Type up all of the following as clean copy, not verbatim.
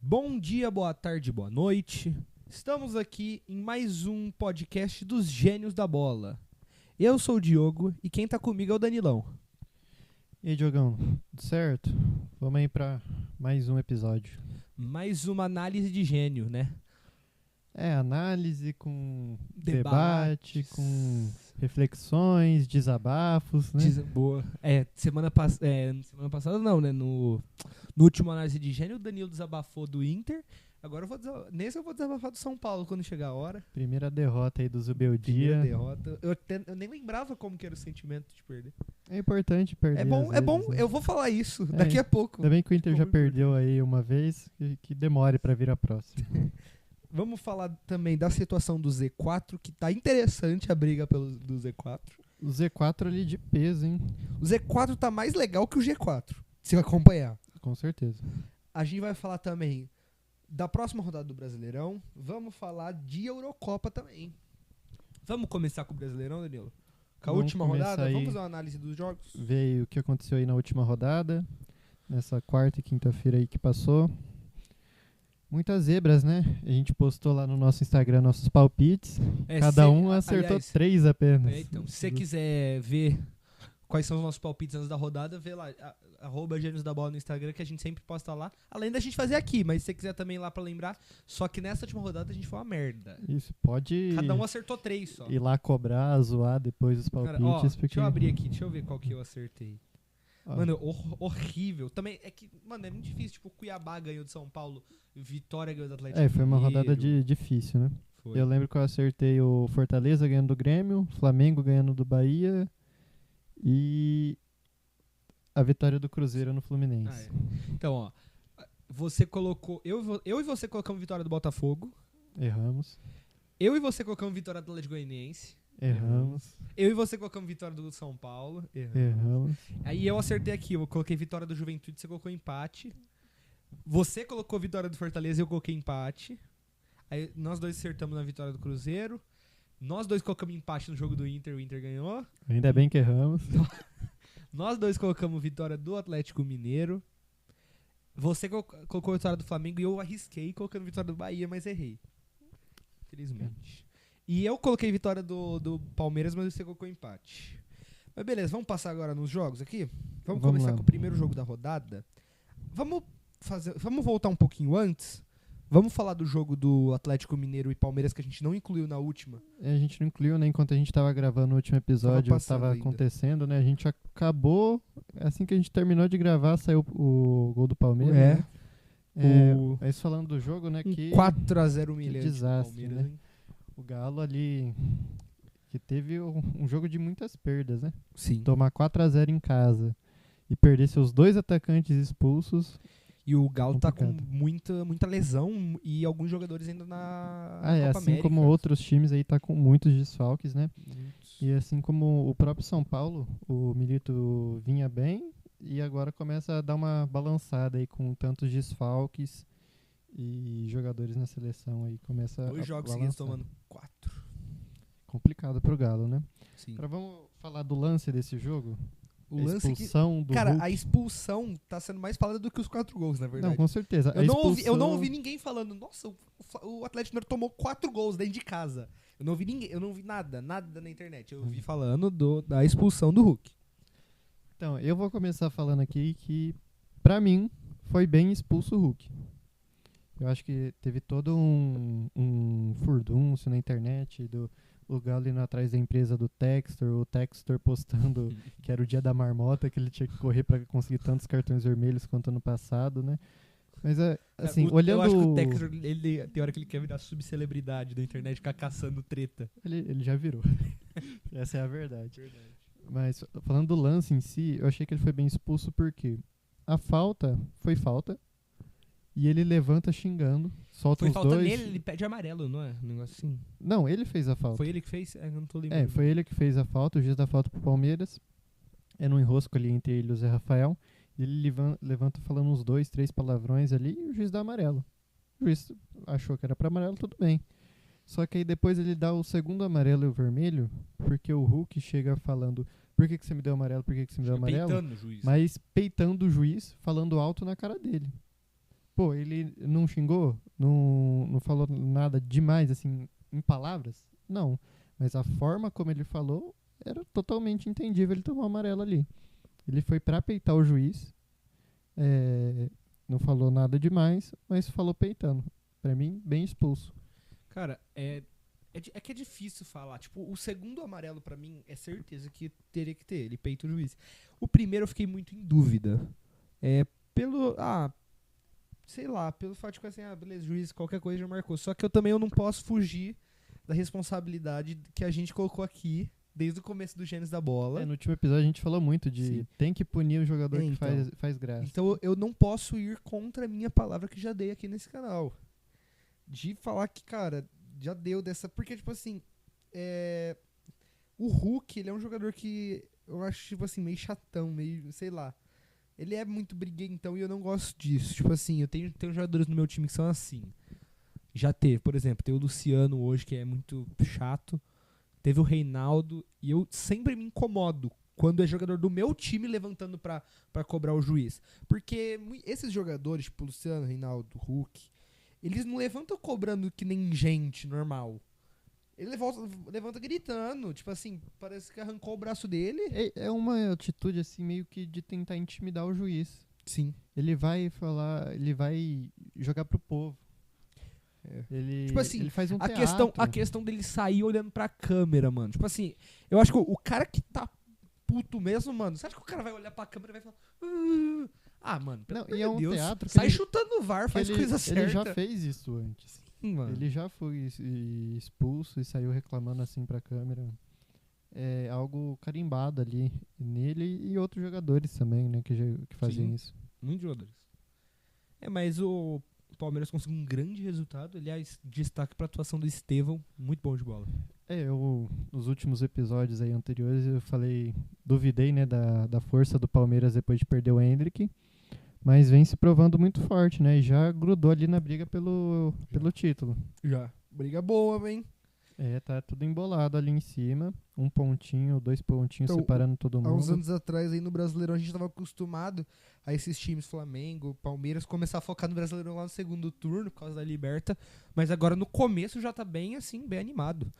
Bom dia, boa tarde, boa noite. Estamos aqui em mais um podcast dos Gênios da Bola. Eu sou o Diogo e quem tá comigo é o Danilão. E aí, Diogão, tudo certo? Vamos aí pra mais um episódio. Mais uma análise de gênio, né? Análise com Debates. debate, com reflexões, desabafos, né? Boa. Semana passada não, né? No último análise de gênio, o Danilo desabafou do Inter. Agora nesse eu vou desabafar do São Paulo quando chegar a hora. Primeira derrota aí do Zubeldia. Primeira derrota. Eu nem lembrava como que era o sentimento de perder. É importante perder. É bom, às vezes, né? eu vou falar isso daqui a pouco. Ainda bem que o Inter já Como perdeu aí uma vez, que demore pra vir a próxima. Vamos falar também da situação do Z4, que tá interessante a briga do Z4. O Z4 ali de peso, hein? O Z4 tá mais legal que o G4, se acompanhar. Com certeza. A gente vai falar também da próxima rodada do Brasileirão. Vamos falar de Eurocopa também. Vamos começar com o Brasileirão, Danilo? Com a Vamos última começar rodada? aí. Vamos fazer uma análise dos jogos? Ver o que aconteceu aí na última rodada, nessa quarta e quinta-feira aí que passou. Muitas zebras, né? A gente postou lá no nosso Instagram nossos palpites. Cada um acertou 3 apenas. Então, se você quiser ver quais são os nossos palpites antes da rodada, vê lá, @Gênios da Bola no Instagram, que a gente sempre posta lá. Além da gente fazer aqui, mas se você quiser também ir lá pra lembrar. Só que nessa última rodada a gente foi uma merda. Isso, pode Cada um acertou 3 só. ir lá cobrar, zoar depois os palpites. Cara, ó, porque... deixa eu abrir aqui, deixa eu ver qual que eu acertei. Ó, Mano, horrível. Também é que, mano, é muito difícil. Tipo, Cuiabá ganhou de São Paulo, Vitória ganhou do Atlético foi uma rodada Mineiro. difícil, né? Foi. Eu lembro que eu acertei o Fortaleza ganhando do Grêmio, Flamengo ganhando do Bahia e a vitória do Cruzeiro no Fluminense. Então, ó, você colocou. Eu e você colocamos vitória do Botafogo. Erramos. Eu e você colocamos vitória do Atlético Goianiense. Erramos. Eu e você colocamos vitória do São Paulo. Erramos. Aí eu acertei aqui, eu coloquei vitória do Juventude, você colocou empate. Você colocou vitória do Fortaleza e eu coloquei empate. Aí nós dois acertamos na vitória do Cruzeiro. Nós dois colocamos empate no jogo do Inter, o Inter ganhou. Ainda bem que erramos. Nós dois colocamos vitória do Atlético Mineiro. Você colocou vitória do Flamengo e eu arrisquei colocando vitória do Bahia, mas errei. Infelizmente. E eu coloquei vitória do Palmeiras, mas você colocou empate. Mas beleza, vamos passar agora nos jogos aqui? Vamos começar lá. com o primeiro jogo da rodada. Vamos voltar um pouquinho antes. Vamos falar do jogo do Atlético Mineiro e Palmeiras que a gente não incluiu na última. A gente não incluiu, né? Enquanto a gente tava gravando o último episódio, passando ainda. acontecendo, né? A gente acabou, assim que a gente terminou de gravar, saiu o gol do Palmeiras. É. Né? Mas falando do jogo, né? Que 4-0 humilhante desastre, do Palmeiras, né? hein? O Galo ali, que teve um jogo de muitas perdas, né? Sim. Tomar 4-0 em casa e perder seus 2 atacantes expulsos. E o Galo tá com Complicado. muita lesão e alguns jogadores ainda na Copa Assim América. como outros times aí tá com muitos desfalques, né? Muitos. E assim como o próprio São Paulo, o Milito vinha bem e agora começa a dar uma balançada aí com tantos desfalques e jogadores na seleção aí. Começa 2 a jogos balançar. seguidos tomando 4. Complicado pro Galo, né? Sim. Agora vamos falar do lance desse jogo? O A lance expulsão do Cara, Hulk. a expulsão tá sendo mais falada do que os 4 gols, na verdade. Não, com certeza. Eu não ouvi ninguém falando, nossa, o Atlético Mineiro tomou 4 gols dentro de casa. Eu não ouvi nada na internet. Eu ouvi falando da expulsão do Hulk. Então, eu vou começar falando aqui que, pra mim, foi bem expulso o Hulk. Eu acho que teve todo um furdúncio na internet do o Galo indo atrás da empresa do Textor, o Textor postando que era o dia da marmota, que ele tinha que correr pra conseguir tantos cartões vermelhos quanto ano passado, né? Mas, assim, olhando... Eu acho que o Textor, tem hora que ele quer virar subcelebridade da internet, ficar caçando treta. Ele já virou. Essa é a verdade. Mas, falando do lance em si, eu achei que ele foi bem expulso porque a falta foi falta e ele levanta xingando, solta Foi os falta dois... nele, ele pede amarelo, não é? Um negócio assim. Não, ele fez a falta. Foi ele que fez? Eu não tô lembrando. Foi ele que fez a falta, o juiz da falta pro Palmeiras. É no enrosco ali entre ele e o Zé Rafael. Ele levanta falando uns 2, 3 palavrões ali e o juiz dá amarelo. O juiz achou que era pra amarelo, tudo bem. Só que aí depois ele dá o segundo amarelo e o vermelho, porque o Hulk chega falando: por que você me deu amarelo, por que você me deu amarelo? Peitando o juiz. Mas peitando o juiz, falando alto na cara dele. Pô, ele não xingou? Não falou nada demais, assim, em palavras? Não. Mas a forma como ele falou era totalmente entendível ele tomar o amarelo ali. Ele foi pra peitar o juiz, não falou nada demais, mas falou peitando. Pra mim, bem expulso. Cara, é que é difícil falar. Tipo, o segundo amarelo pra mim é certeza que teria que ter. Ele peita o juiz. O primeiro eu fiquei muito em dúvida. Pelo. Sei lá, pelo fato de que assim, beleza, juiz, qualquer coisa já marcou. Só que eu não posso fugir da responsabilidade que a gente colocou aqui desde o começo do Gênesis da Bola. No último episódio a gente falou muito de Sim. tem que punir o jogador que Então. faz graça. Então eu não posso ir contra a minha palavra que já dei aqui nesse canal. De falar que, cara, já deu dessa. Porque, tipo assim, o Hulk, ele é um jogador que eu acho, tipo assim, meio chatão, meio, sei lá. Ele é muito briguentão e eu não gosto disso. Tipo assim, eu tenho jogadores no meu time que são assim. Já teve, por exemplo, tem o Luciano hoje, que é muito chato. Teve o Reinaldo. E eu sempre me incomodo quando é jogador do meu time levantando pra cobrar o juiz. Porque esses jogadores, tipo o Luciano, Reinaldo, Hulk, eles não levantam cobrando que nem gente normal. Ele levanta gritando, tipo assim, parece que arrancou o braço dele. É uma atitude, assim, meio que de tentar intimidar o juiz. Sim. Ele vai jogar pro povo. Tipo assim, ele faz um a teatro. questão dele sair olhando pra câmera, mano. Tipo assim, eu acho que o cara que tá puto mesmo, mano, você acha que o cara vai olhar pra câmera e vai falar... mano, pelo amor de Deus, teatro que sai ele- chutando o VAR, faz ele, coisa certa. ele já fez isso antes. Sim, mano. Ele já foi expulso e saiu reclamando assim pra câmera. É algo carimbado ali nele e outros jogadores também, né, que faziam Sim. isso. Muitos jogadores. Mas o Palmeiras conseguiu um grande resultado. Aliás, destaque pra atuação do Estevão, muito bom de bola. Nos últimos episódios aí anteriores eu duvidei, né, da força do Palmeiras depois de perder o Endrick, mas vem se provando muito forte, né, e já grudou ali na briga pelo título. Já. Briga boa, hein? Tá tudo embolado ali em cima, 1 pontinho, 2 pontinhos Então, separando todo Há uns mundo. anos atrás, aí no Brasileirão, a gente tava acostumado a esses times, Flamengo, Palmeiras, começar a focar no Brasileirão lá no segundo turno, por causa da Liberta. Mas agora no começo já tá bem, assim, bem animado.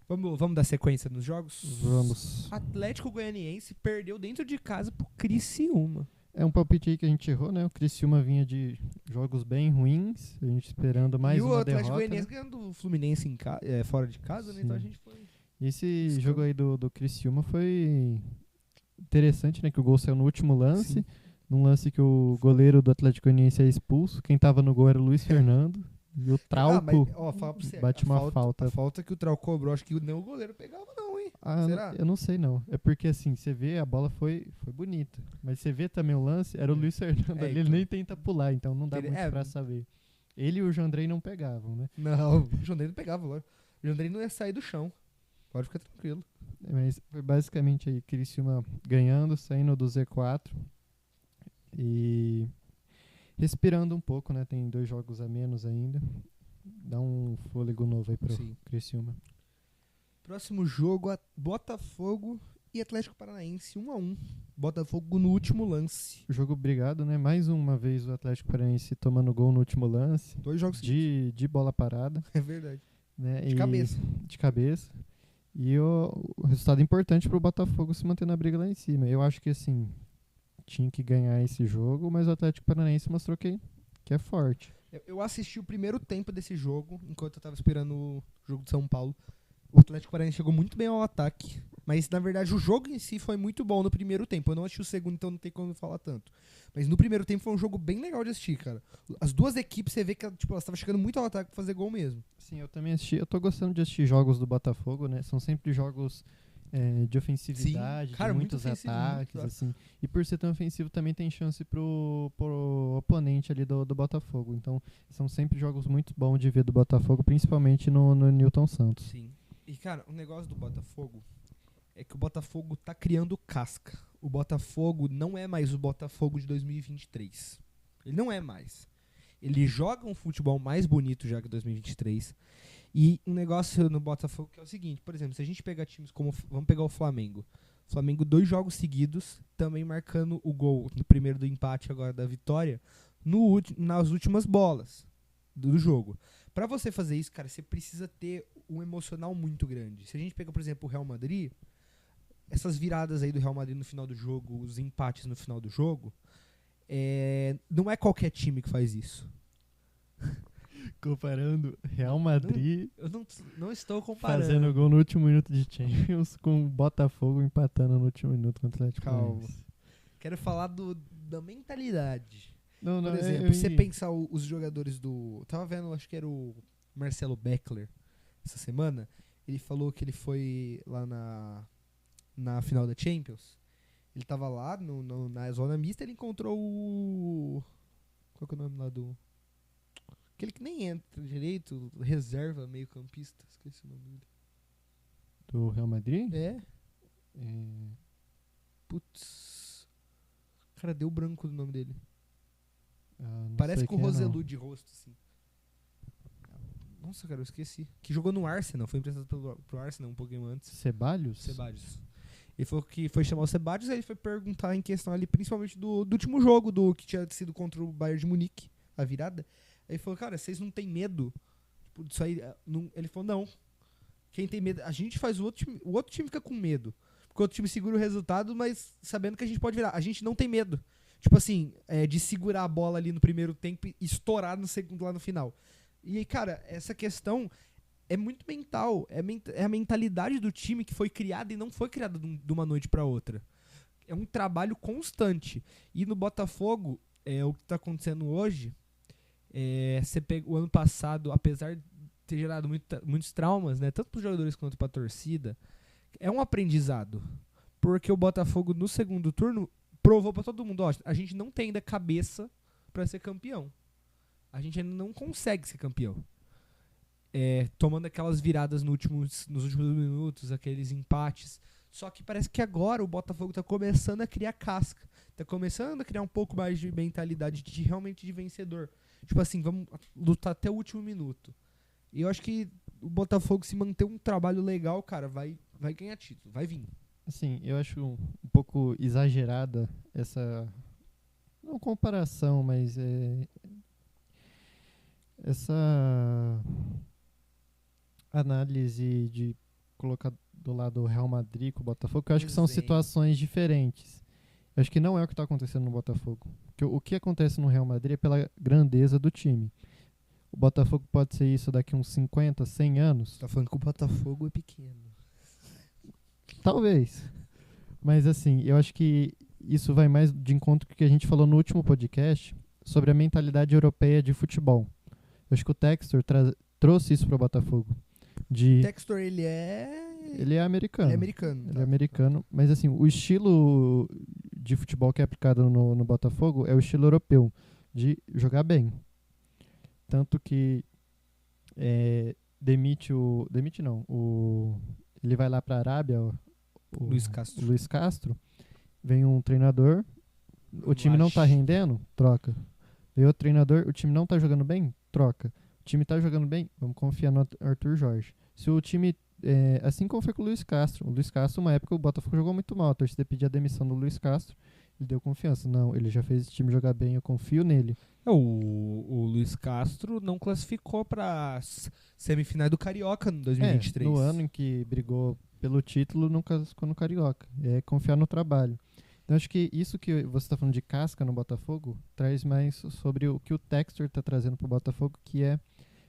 Vamos dar sequência nos jogos? Vamos. Atlético Goianiense perdeu dentro de casa pro Criciúma. É um palpite aí que a gente errou, né? O Criciúma vinha de jogos bem ruins, a gente esperando mais e o uma Atlético derrota. Goianiense ganhando o Fluminense fora de casa, né? Então a Sim. gente foi... Esse jogo aí do Criciúma foi interessante, né? Que o gol saiu no último lance. Sim. Num lance que o goleiro do Atlético Goianiense é expulso. Quem tava no gol era o Luiz Fernando. E o Trauco fala pra você, bate uma falta. A falta que o Trauco cobrou, acho que nem o goleiro pegava não, hein? Será? Eu não sei não. É porque assim, você vê, a bola foi bonita. Mas você vê também o lance, era o Luiz Fernando ali, ele então. nem tenta pular, então não dá Ele- muito pra saber. Ele e o Jandrei não pegavam, né? Não, o Jandrei não pegava logo. O Jandrei não ia sair do chão. Pode ficar tranquilo. Mas foi basicamente aí, Criciúma ganhando, saindo do Z4 e respirando um pouco, né? Tem 2 jogos a menos ainda. Dá um fôlego novo aí pro Sim. Criciúma. Próximo jogo, Botafogo e Atlético Paranaense, 1-1. Botafogo no último lance. O jogo brigado, né? Mais uma vez o Atlético Paranaense tomando gol no último lance. 2 jogos De bola parada. É verdade. Né? De cabeça. De cabeça. E o resultado importante pro Botafogo se manter na briga lá em cima. Eu acho que assim, tinha que ganhar esse jogo, mas o Atlético Paranaense mostrou que é forte. Eu assisti o primeiro tempo desse jogo, enquanto eu tava esperando o jogo de São Paulo. O Atlético Paranaense chegou muito bem ao ataque, mas na verdade o jogo em si foi muito bom no primeiro tempo. Eu não assisti o segundo, então não tem como falar tanto. Mas no primeiro tempo foi um jogo bem legal de assistir, cara. As duas equipes, você vê que tipo, elas estavam chegando muito ao ataque pra fazer gol mesmo. Sim, eu também assisti. Eu tô gostando de assistir jogos do Botafogo, né? São sempre jogos de ofensividade, Sim, cara, de muito muitos ofensivo, ataques, muito assim. E por ser tão ofensivo também tem chance pro oponente ali do Botafogo. Então, são sempre jogos muito bons de ver do Botafogo, principalmente no Newton Santos. Sim. E, cara, o negócio do Botafogo é que o Botafogo tá criando casca. O Botafogo não é mais o Botafogo de 2023. Ele não é mais. Ele joga um futebol mais bonito já que 2023. E um negócio no Botafogo que é o seguinte, por exemplo, se a gente pegar times como... Vamos pegar o Flamengo. O Flamengo 2 jogos seguidos, também marcando o gol no primeiro do empate, agora da vitória. nas últimas bolas do jogo. Pra você fazer isso, cara, você precisa ter um emocional muito grande. Se a gente pega, por exemplo, o Real Madrid, essas viradas aí do Real Madrid no final do jogo, os empates no final do jogo, não é qualquer time que faz isso. Comparando Real Madrid Eu não estou comparando. fazendo gol no último minuto de Champions com o Botafogo empatando no último minuto contra o Atlético Calma. Paranaense. Quero falar da mentalidade. Não, Por não, exemplo, você pensar os jogadores do... Tava vendo, acho que era o Marcelo Beckler essa semana. Ele falou que ele foi lá na final da Champions. Ele tava lá na zona mista, ele encontrou o... Qual que é o nome lá do... Aquele que nem entra direito, reserva, meio campista. Esqueci o nome dele. Do Real Madrid? É? É, Putz. Cara, deu branco do nome dele. não Parece sei com o quem é, Roselu não. de rosto, assim. Nossa, cara, eu esqueci. Que jogou no Arsenal, foi emprestado pro Arsenal um pouquinho antes. Ceballos? Ceballos. Ele falou que foi chamar o Ceballos, aí ele foi perguntar em questão ali, principalmente do último jogo, que tinha sido contra o Bayern de Munique, a virada. Aí ele falou, cara, vocês não tem medo tipo, disso aí? Ele falou, não. Quem tem medo, a gente faz o outro time fica com medo. Porque o outro time segura o resultado, mas sabendo que a gente pode virar. A gente não tem medo. Tipo assim, de segurar a bola ali no primeiro tempo e estourar no segundo lá no final. E aí, cara, essa questão é muito mental. É a mentalidade do time que foi criada e não foi criada de uma noite pra outra. É um trabalho constante. E no Botafogo, o que tá acontecendo hoje, você pega o ano passado, apesar de ter gerado muitos traumas, né, tanto pros jogadores quanto pra torcida, é um aprendizado. Porque o Botafogo, no segundo turno, provou pra todo mundo, ó, a gente não tem ainda cabeça pra ser campeão. A gente ainda não consegue ser campeão. Tomando aquelas viradas nos últimos minutos, aqueles empates. Só que parece que agora o Botafogo tá começando a criar casca. Tá começando a criar um pouco mais de mentalidade realmente de vencedor. Tipo assim, vamos lutar até o último minuto. E eu acho que o Botafogo, se manter um trabalho legal, cara, vai ganhar título, vai vir. Assim, eu acho um pouco exagerada essa... Não comparação, mas essa análise de colocar do lado o Real Madrid com o Botafogo, que eu acho que são Desenho. situações diferentes. Eu acho que não é o que está acontecendo no Botafogo. Porque o que acontece no Real Madrid é pela grandeza do time. O Botafogo pode ser isso daqui uns 50, 100 anos? Tá falando que o Botafogo é pequeno. Talvez. Mas assim, eu acho que isso vai mais de encontro com o que a gente falou no último podcast sobre a mentalidade europeia de futebol. Eu acho que o Textor trouxe isso para o Botafogo. O Textor, ele é americano. Ele é americano. Ele tá. é americano, mas assim, o estilo de futebol que é aplicado no Botafogo é o estilo europeu, de jogar bem. Tanto que demite não, ele vai lá para a Arábia, o Luiz Castro, vem um treinador, o time não tá rendendo, troca. Vem outro treinador, o time não tá jogando bem, troca. O time tá jogando bem, vamos confiar no Arthur Jorge. Se o time, assim como foi com o Luiz Castro, uma época o Botafogo jogou muito mal, a torcida pedia a demissão do Luiz Castro, ele deu confiança. Não, ele já fez esse time jogar bem, eu confio nele. O Luiz Castro não classificou para semifinais do Carioca em 2023. No ano em que brigou pelo título, não classificou no Carioca. É confiar no trabalho. Então, acho que isso que você está falando de casca no Botafogo traz mais sobre o que o Textor está trazendo para o Botafogo, que é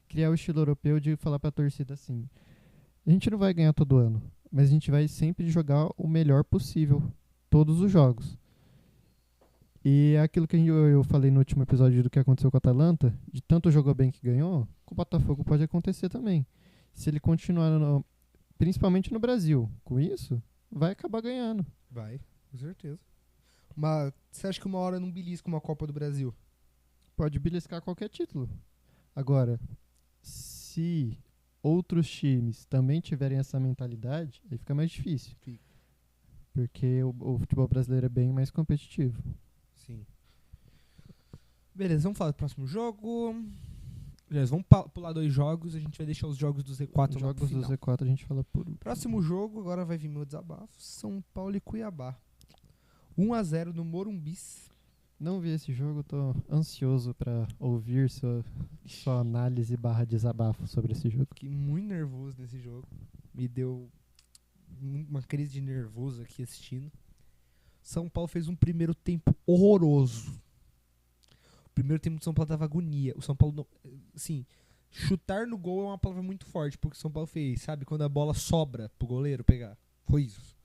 criar o estilo europeu de falar para a torcida assim: a gente não vai ganhar todo ano, mas a gente vai sempre jogar o melhor possível, todos os jogos. E é aquilo que eu falei no último episódio do que aconteceu com a Atalanta, de tanto jogou bem que ganhou, com o Botafogo pode acontecer também. Se ele continuar, principalmente no Brasil, com isso, vai acabar ganhando. Vai, com certeza. Você acha que uma hora não belisca uma Copa do Brasil? Pode beliscar qualquer título. Agora, se outros times também tiverem essa mentalidade, aí fica mais difícil. Fica. Porque o futebol brasileiro é bem mais competitivo. Sim. Beleza, vamos falar do próximo jogo. Beleza, vamos pular 2 jogos. A gente vai deixar os jogos do Z4 Os jogos do Z4 a gente fala por último. Próximo jogo, agora vai vir meu desabafo. São Paulo e Cuiabá. 1-0 no Morumbis. Não vi esse jogo, tô ansioso pra ouvir sua análise / desabafo sobre esse jogo. Fiquei muito nervoso nesse jogo. Me deu uma crise de nervoso aqui assistindo. São Paulo fez um primeiro tempo horroroso. O primeiro tempo do São Paulo tava agonia. O São Paulo não, assim, chutar no gol é uma palavra muito forte, porque o São Paulo fez, sabe, quando a bola sobra pro goleiro pegar. Foi isso.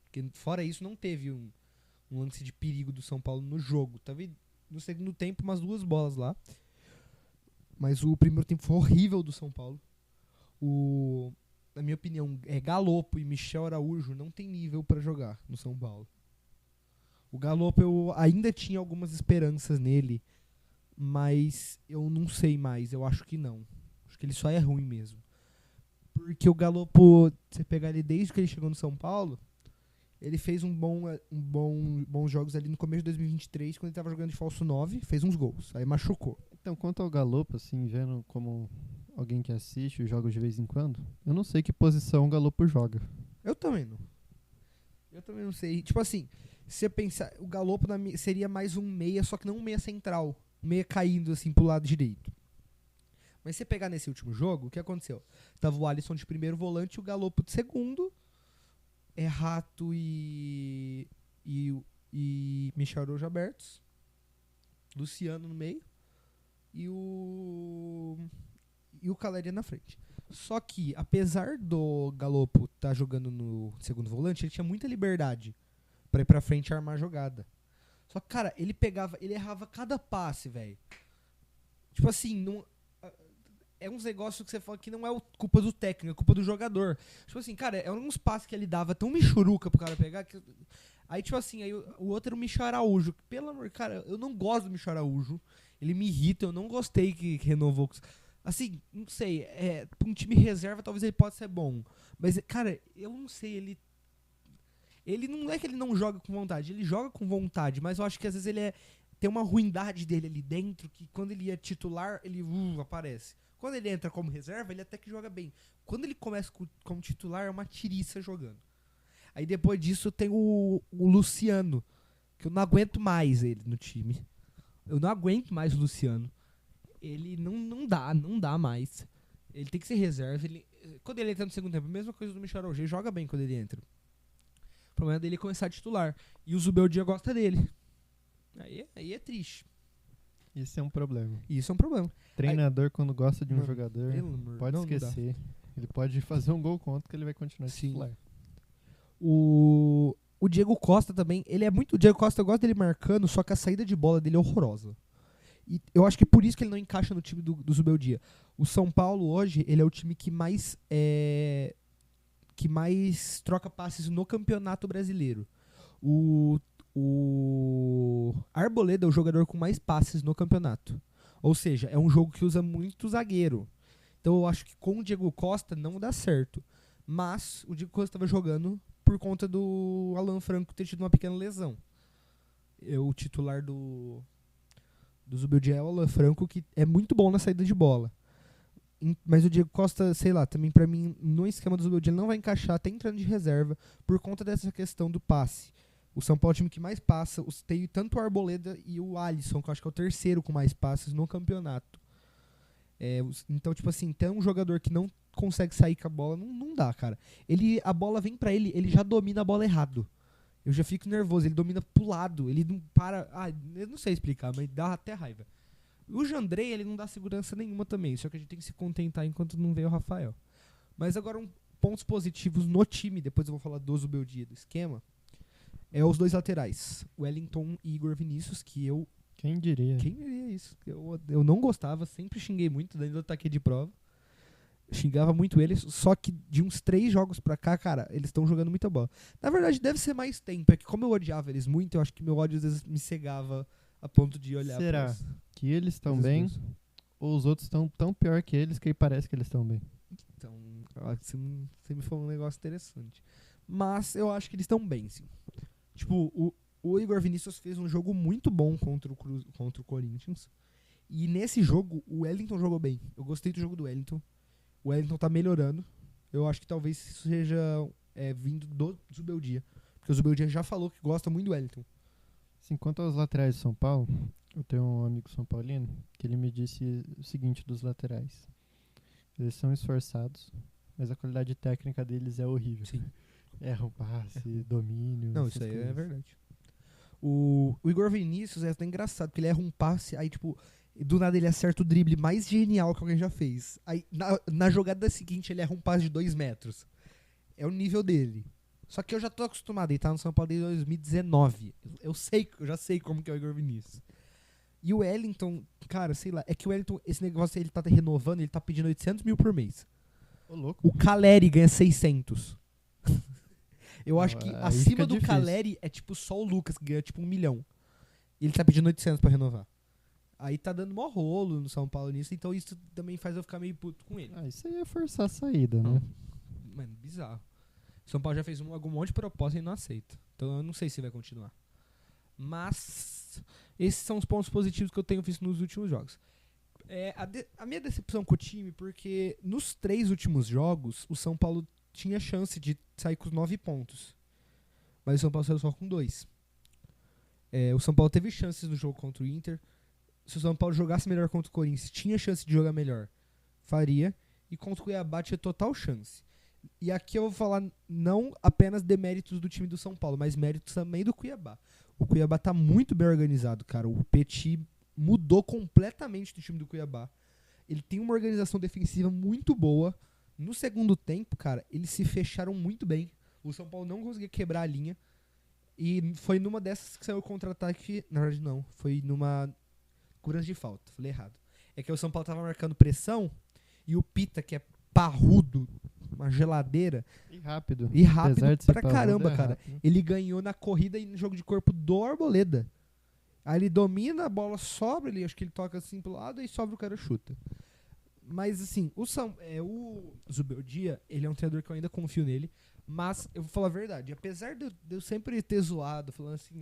Porque fora isso não teve um lance de perigo do São Paulo no jogo. Teve no segundo tempo umas 2 bolas lá. Mas o primeiro tempo foi horrível do São Paulo. Na minha opinião, Galopo e Michel Araújo não tem nível pra jogar no São Paulo. O Galopo eu ainda tinha algumas esperanças nele, mas eu não sei mais, eu acho que não. Acho que ele só é ruim mesmo. Porque o Galopo, você pegar ele desde que ele chegou no São Paulo, ele fez bons jogos ali no começo de 2023, quando ele tava jogando de falso 9, fez uns gols, aí machucou. Então, quanto ao Galopo, assim, vendo como alguém que assiste os jogos de vez em quando, eu não sei que posição o Galopo joga. Eu também não sei. Tipo assim, se você pensar, o Galopo seria mais um meia, só que não um meia central. Um meia caindo assim pro lado direito. Mas se você pegar nesse último jogo, o que aconteceu? Tava o Alisson de primeiro volante e o Galopo de segundo. Rato e Michel Araújo abertos. Luciano no meio. E o Calleri na frente. Só que, apesar do Galopo estar jogando no segundo volante, ele tinha muita liberdade pra ir pra frente e armar a jogada. Só que, cara, ele errava cada passe, velho. Tipo assim, não, é uns negócios que você fala que não é culpa do técnico, é culpa do jogador. Tipo assim, cara, é uns passes que ele dava tão michuruca pro cara pegar que... Aí, tipo assim, aí o outro era o Michel Araújo. Pelo amor, cara, eu não gosto do Michel Araújo. Ele me irrita, eu não gostei que renovou. Assim, não sei, pra um time reserva talvez ele possa ser bom. Mas, cara, eu não sei, ele não é que ele não joga com vontade, ele joga com vontade, mas eu acho que às vezes tem uma ruindade dele ali dentro, que quando ele é titular, ele aparece. Quando ele entra como reserva, ele até que joga bem. Quando ele começa como titular, é uma tiriça jogando. Aí depois disso tem o Luciano, que eu não aguento mais ele no time. Eu não aguento mais o Luciano. Ele não dá mais. Ele tem que ser reserva. Quando ele entra no segundo tempo, a mesma coisa do Michel Araújo, ele joga bem quando ele entra. O problema dele é começar a titular. E o Zubeldia gosta dele. Aí é triste. Isso é um problema. Isso é um problema. Treinador, quando gosta de um Mano, jogador, pode não esquecer. Ele pode fazer um gol contra que ele vai continuar Sim. titular. O Diego Costa também, o Diego Costa, eu gosto dele marcando, só que a saída de bola dele é horrorosa. E eu acho que por isso que ele não encaixa no time do Zubeldia. O São Paulo hoje, ele é o time que mais troca passes no Campeonato Brasileiro. O Arboleda é o jogador com mais passes no campeonato. Ou seja, é um jogo que usa muito zagueiro. Então eu acho que com o Diego Costa não dá certo. Mas o Diego Costa estava jogando por conta do Alan Franco ter tido uma pequena lesão. O titular do Zubeldia é o Alan Franco, que é muito bom na saída de bola. Mas o Diego Costa, sei lá, também pra mim, no esquema do Zubeldia, ele não vai encaixar até entrando de reserva por conta dessa questão do passe. O São Paulo é o time que mais passa. Tem tanto o Arboleda e o Alisson, que eu acho que é o terceiro com mais passes no campeonato. Então, tipo assim, tem um jogador que não consegue sair com a bola, não dá, cara. A bola vem pra ele já domina a bola errado. Eu já fico nervoso, ele domina pro lado, ele não para... eu não sei explicar, mas dá até raiva. O Jandrei, ele não dá segurança nenhuma também, só que a gente tem que se contentar enquanto não vem o Rafael. Mas agora, pontos positivos no time, depois eu vou falar do Zubeldia, do esquema, os dois laterais, Wellington e Igor Vinícius, que eu... Quem diria isso? Eu não gostava, sempre xinguei muito, daí eu taquei de prova. Xingava muito eles, só que de uns 3 jogos pra cá, cara, eles estão jogando muita bola. Na verdade, deve ser mais tempo, é que como eu odiava eles muito, eu acho que meu ódio às vezes me cegava a ponto de olhar. Será que eles estão bem? Ou os outros estão tão pior que eles que parece que eles estão bem? Então, você me falou um negócio interessante. Mas eu acho que eles estão bem, sim. Tipo, o Igor Vinícius fez um jogo muito bom contra o Corinthians. E nesse jogo, o Wellington jogou bem. Eu gostei do jogo do Wellington. O Wellington tá melhorando. Eu acho que talvez isso seja vindo do Zubeldia. Porque o Zubeldia já falou que gosta muito do Wellington. Assim, quanto aos laterais de São Paulo, eu tenho um amigo São Paulino que ele me disse o seguinte dos laterais. Eles são esforçados, mas a qualidade técnica deles é horrível. Sim. Erram passe, domínio. Não, essas isso aí é coisas. verdade. O Igor Vinícius é até engraçado, porque ele erra um passe, aí, tipo, do nada ele acerta o drible mais genial que alguém já fez. Aí, na jogada seguinte, ele erra um passe de 2 metros. É o nível dele. Só que eu já tô acostumado, ele tá no São Paulo desde 2019. Eu já sei como que é o Igor Vinícius. E o Wellington, cara, sei lá, é que o Wellington, esse negócio ele tá renovando, ele tá pedindo 800 mil por mês. Ô, louco. O Caleri ganha 600. Eu acho que Aí acima fica do difícil. Caleri é tipo só o Lucas, que ganha tipo 1 milhão. E ele tá pedindo 800 pra renovar. Aí tá dando mó rolo no São Paulo nisso, então isso também faz eu ficar meio puto com ele. Ah, isso aí é forçar a saída, né? Mano, bizarro. São Paulo já fez algum monte de proposta e não aceita. Então eu não sei se vai continuar. Mas esses são os pontos positivos que eu tenho visto nos últimos jogos. A minha decepção com o time, porque nos 3 últimos jogos, o São Paulo tinha chance de sair com 9 pontos. Mas o São Paulo saiu só com 2. O São Paulo teve chances no jogo contra o Inter. Se o São Paulo jogasse melhor contra o Corinthians, tinha chance de jogar melhor. Faria. E contra o Cuiabá tinha total chance. E aqui eu vou falar não apenas deméritos do time do São Paulo, mas méritos também do Cuiabá. O Cuiabá tá muito bem organizado, cara. O Petit mudou completamente do time do Cuiabá. Ele tem uma organização defensiva muito boa. No segundo tempo, cara, eles se fecharam muito bem. O São Paulo não conseguia quebrar a linha. E foi numa dessas que saiu o contra-ataque. Na verdade, não. Foi numa cobrança de falta. Falei errado. É que o São Paulo tava marcando pressão e o Pita, que é parrudo, uma geladeira, E rápido. e rápido Apesar de ser pra parrudo, caramba, é cara. rápido. Ele ganhou na corrida e no jogo de corpo do Arboleda. Aí ele domina, a bola sobra, acho que ele toca assim pro lado e sobra, o cara chuta. Mas assim, o Zubeldia, ele é um treinador que eu ainda confio nele, mas eu vou falar a verdade, apesar de eu sempre ter zoado, falando assim,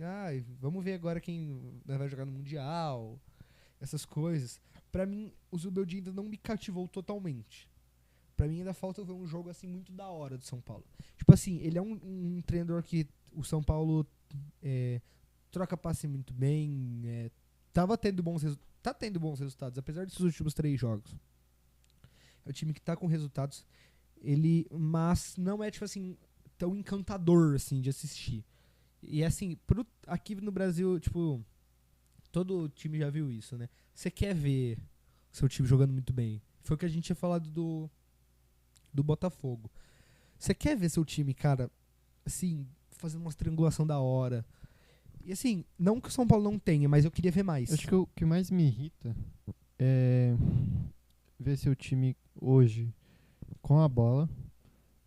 vamos ver agora quem vai jogar no Mundial, essas coisas, pra mim o Zubeldia ainda não me cativou totalmente. Pra mim ainda falta ver um jogo assim muito da hora do São Paulo. Tipo assim, ele é um treinador que o São Paulo troca passe muito bem, tá tendo bons resultados, apesar desses últimos 3 jogos. É o time que tá com resultados, mas não é tipo assim tão encantador assim de assistir. E assim, aqui no Brasil, tipo, todo time já viu isso, né? Você quer ver seu time jogando muito bem. Foi o que a gente tinha falado do Botafogo. Você quer ver seu time, cara, assim, fazendo uma triangulação da hora. E assim, não que o São Paulo não tenha, mas eu queria ver mais. Acho que o que mais me irrita é ver seu time hoje com a bola,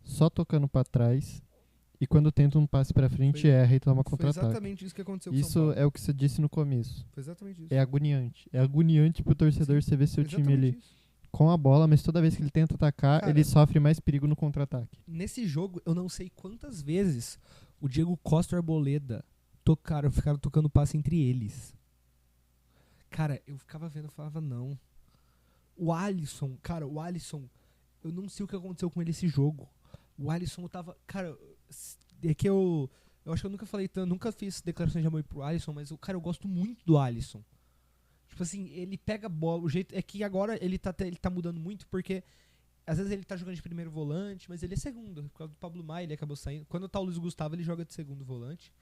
só tocando pra trás, e quando tenta um passe pra frente, Foi- erra e toma Foi contra-ataque. exatamente isso que aconteceu com o São Isso Paulo. é o que você disse no começo. Foi exatamente isso. É agoniante. É agoniante pro torcedor você ver seu Foi time exatamente ali isso. com a bola, mas toda vez que ele tenta atacar, Cara, ele sofre mais perigo no contra-ataque. Nesse jogo, eu não sei quantas vezes o Diego Costa e o Arboleda ficaram tocando passe entre eles. Cara, eu ficava vendo e falava, não. O Alisson, eu não sei o que aconteceu com ele esse jogo. O Alisson tava. Cara, é que eu acho que eu nunca falei tanto, nunca fiz declarações de amor pro Alisson, mas eu gosto muito do Alisson. Tipo assim, ele pega a bola, o jeito. É que agora ele tá mudando muito, porque às vezes ele tá jogando de primeiro volante, mas ele é segundo. Por causa do Pablo Maia, ele acabou saindo. Quando tá o Luiz Gustavo, ele joga de segundo volante.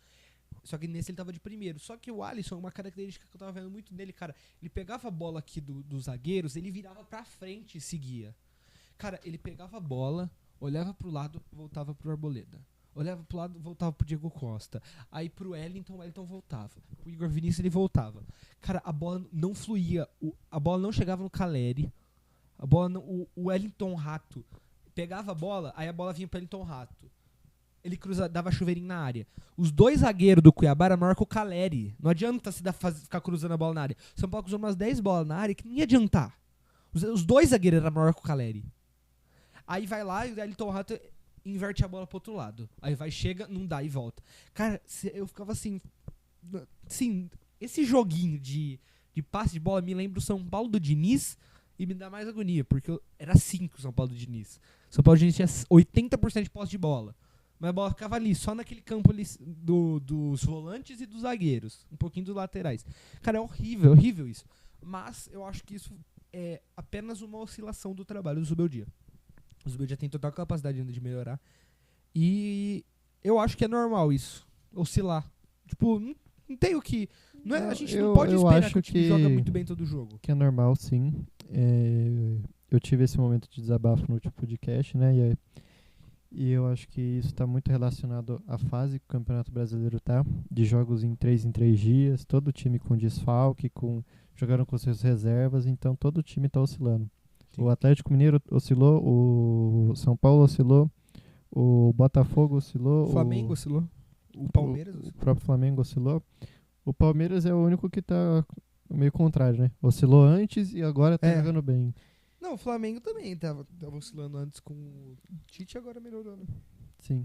Só que nesse ele tava de primeiro. Só que o Alisson, uma característica que eu tava vendo muito nele, cara, ele pegava a bola aqui dos zagueiros, ele virava pra frente e seguia. Cara, ele pegava a bola, olhava pro lado, voltava pro Arboleda. Olhava pro lado, voltava pro Diego Costa. Aí pro Wellington, o Wellington voltava. Pro Igor Vinícius, ele voltava. Cara, a bola não fluía. A bola não chegava no Caleri. O Wellington Rato pegava a bola, aí a bola vinha pro Wellington Rato. Ele dava chuveirinho na área. Os 2 zagueiros do Cuiabá eram maior que o Caleri. Não adianta ficar cruzando a bola na área. O São Paulo cruzou umas 10 bolas na área que não ia adiantar. Os 2 zagueiros eram maior que o Caleri. Aí vai lá e o Wellington Rato inverte a bola pro outro lado. Aí chega, não dá e volta. Cara, eu ficava assim... Sim, esse joguinho de passe de bola me lembra o São Paulo do Diniz e me dá mais agonia, porque era 5 o São Paulo do Diniz. O São Paulo do Diniz tinha 80% de posse de bola. Mas a bola ficava ali, só naquele campo ali dos volantes e dos zagueiros. Um pouquinho dos laterais. Cara, é horrível isso. Mas eu acho que isso é apenas uma oscilação do trabalho do Zubeldia. O Zubeldia tem total capacidade ainda de melhorar. E eu acho que é normal isso. Oscilar. Tipo, não tem o que... a gente não pode esperar acho que o time joga muito bem todo jogo. Que é normal, sim. Eu tive esse momento de desabafo no último podcast, né? E eu acho que isso está muito relacionado à fase que o Campeonato Brasileiro tá, de jogos em 3 dias, todo time com desfalque, jogando com suas reservas, então todo time está oscilando. Sim. O Atlético Mineiro oscilou, o São Paulo oscilou, o Botafogo oscilou, o Flamengo oscilou, o Palmeiras oscilou. O próprio Flamengo oscilou. O Palmeiras é o único que tá meio contrário, né? Oscilou antes e agora tá jogando bem. Não, o Flamengo também tava oscilando antes com o Tite e agora melhorou, né? Sim.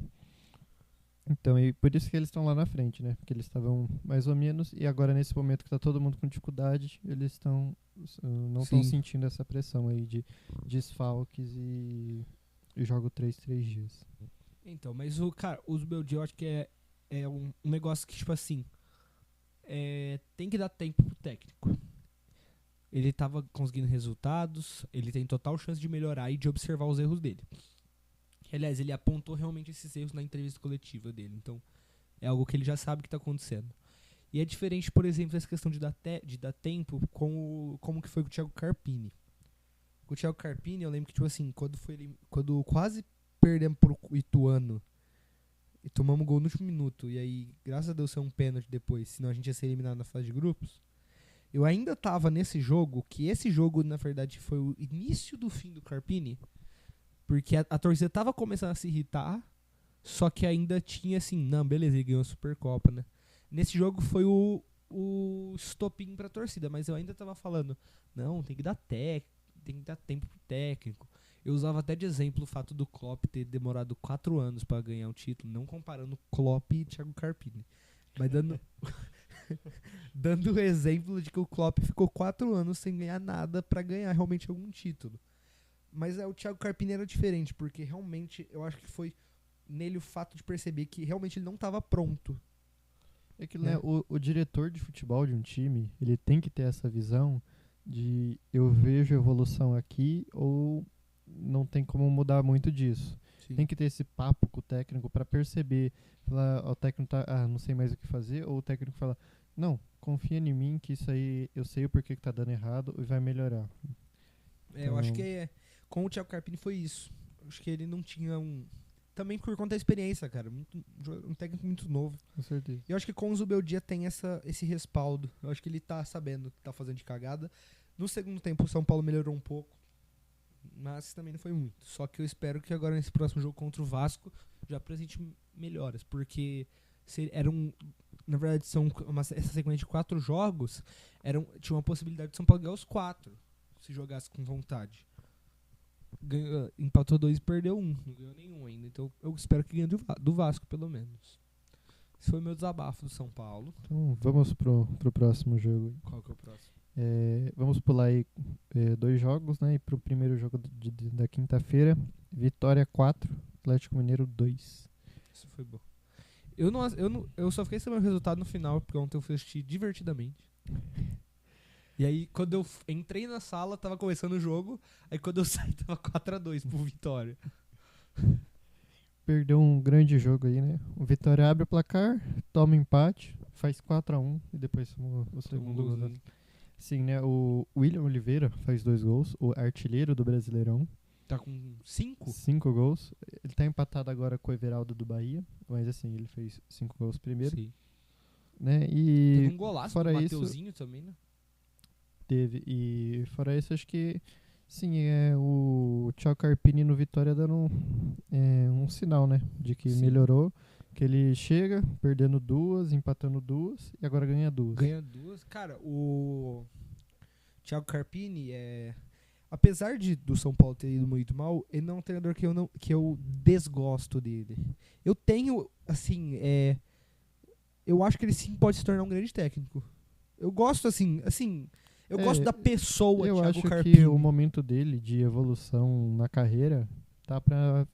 Então, e por isso que eles estão lá na frente, né? Porque eles estavam mais ou menos, e agora nesse momento que tá todo mundo com dificuldade, eles não estão sentindo essa pressão aí de desfalques e jogo 3 dias. Então, mas o Zubeldia eu acho que é um negócio que, tipo assim, tem que dar tempo pro técnico. Ele tava conseguindo resultados, ele tem total chance de melhorar e de observar os erros dele. Aliás, ele apontou realmente esses erros na entrevista coletiva dele, então é algo que ele já sabe que tá acontecendo. E é diferente, por exemplo, dessa questão de dar tempo como que foi com o Thiago Carpini. Com o Thiago Carpini, eu lembro que, tipo assim, quando quase perdemos pro Ituano e tomamos gol no último minuto, e aí, graças a Deus, saiu um pênalti depois, senão a gente ia ser eliminado na fase de grupos. Eu ainda tava nesse jogo, que esse jogo, na verdade, foi o início do fim do Carpini, porque a torcida tava começando a se irritar, só que ainda tinha assim, não, beleza, ele ganhou a Supercopa, né? Nesse jogo foi o estopim pra torcida, mas eu ainda tava falando, não, tem que dar tempo pro técnico. Eu usava até de exemplo o fato do Klopp ter demorado 4 anos pra ganhar um título, não comparando Klopp e Thiago Carpini, mas dando o exemplo de que o Klopp ficou 4 anos sem ganhar nada pra ganhar realmente algum título. Mas o Thiago Carpini era diferente, porque realmente eu acho que foi nele o fato de perceber que realmente ele não estava pronto. É que né, o diretor de futebol de um time, ele tem que ter essa visão de eu vejo evolução aqui ou não tem como mudar muito disso. Sim. Tem que ter esse papo com o técnico para perceber, falar, o técnico tá, não sei mais o que fazer, ou o técnico fala, não, confia em mim que isso aí eu sei o porquê que tá dando errado e vai melhorar. Então, eu acho que com o Thiago Carpini foi isso. Acho que ele não tinha também por conta da experiência, cara. Um técnico muito novo. Com certeza. E eu acho que com o Zubeldia tem esse respaldo. Eu acho que ele tá sabendo que tá fazendo de cagada. No segundo tempo o São Paulo melhorou um pouco, mas também não foi muito. Só que eu espero que agora nesse próximo jogo contra o Vasco já apresente melhoras, porque na verdade essa sequência de 4 jogos tinha uma possibilidade de São Paulo ganhar os 4 se jogasse com vontade. Empatou 2 e perdeu 1, não ganhou nenhum ainda, então eu espero que ganhe do Vasco pelo menos. Esse foi o meu desabafo do São Paulo. Então vamos pro próximo jogo. Qual que é o próximo? Vamos pular aí 2 jogos, né? E pro primeiro jogo da quinta-feira, Vitória 4, Atlético Mineiro 2. Isso foi bom. Eu só fiquei sabendo o resultado no final, porque ontem eu fui assistir divertidamente. E aí, quando eu entrei na sala, tava começando o jogo. Aí, quando eu saí, tava 4-2 pro Vitória. Perdeu um grande jogo aí, né? O Vitória abre o placar, toma empate, faz 4-1 e depois o segundo gol. Né? Sim, né? O William Oliveira faz 2 gols, o artilheiro do Brasileirão. Tá com 5? 5 gols. Ele tá empatado agora com o Everaldo do Bahia, mas assim, ele fez 5 gols primeiro. Sim. Né? E teve um golaço do Mateuzinho também, né? Teve. E fora isso, acho que sim, o Thiago Carpini no Vitória dando um sinal, né? De que melhorou. Que ele chega perdendo 2, empatando 2 e agora ganha 2. Ganha 2. Cara, o Thiago Carpini apesar do São Paulo ter ido muito mal, ele não é um treinador que eu desgosto dele. Eu tenho, assim, eu acho que ele sim pode se tornar um grande técnico. Eu gosto, assim, eu gosto da pessoa eu Thiago acho Carpini. Que o momento dele de evolução na carreira tá pra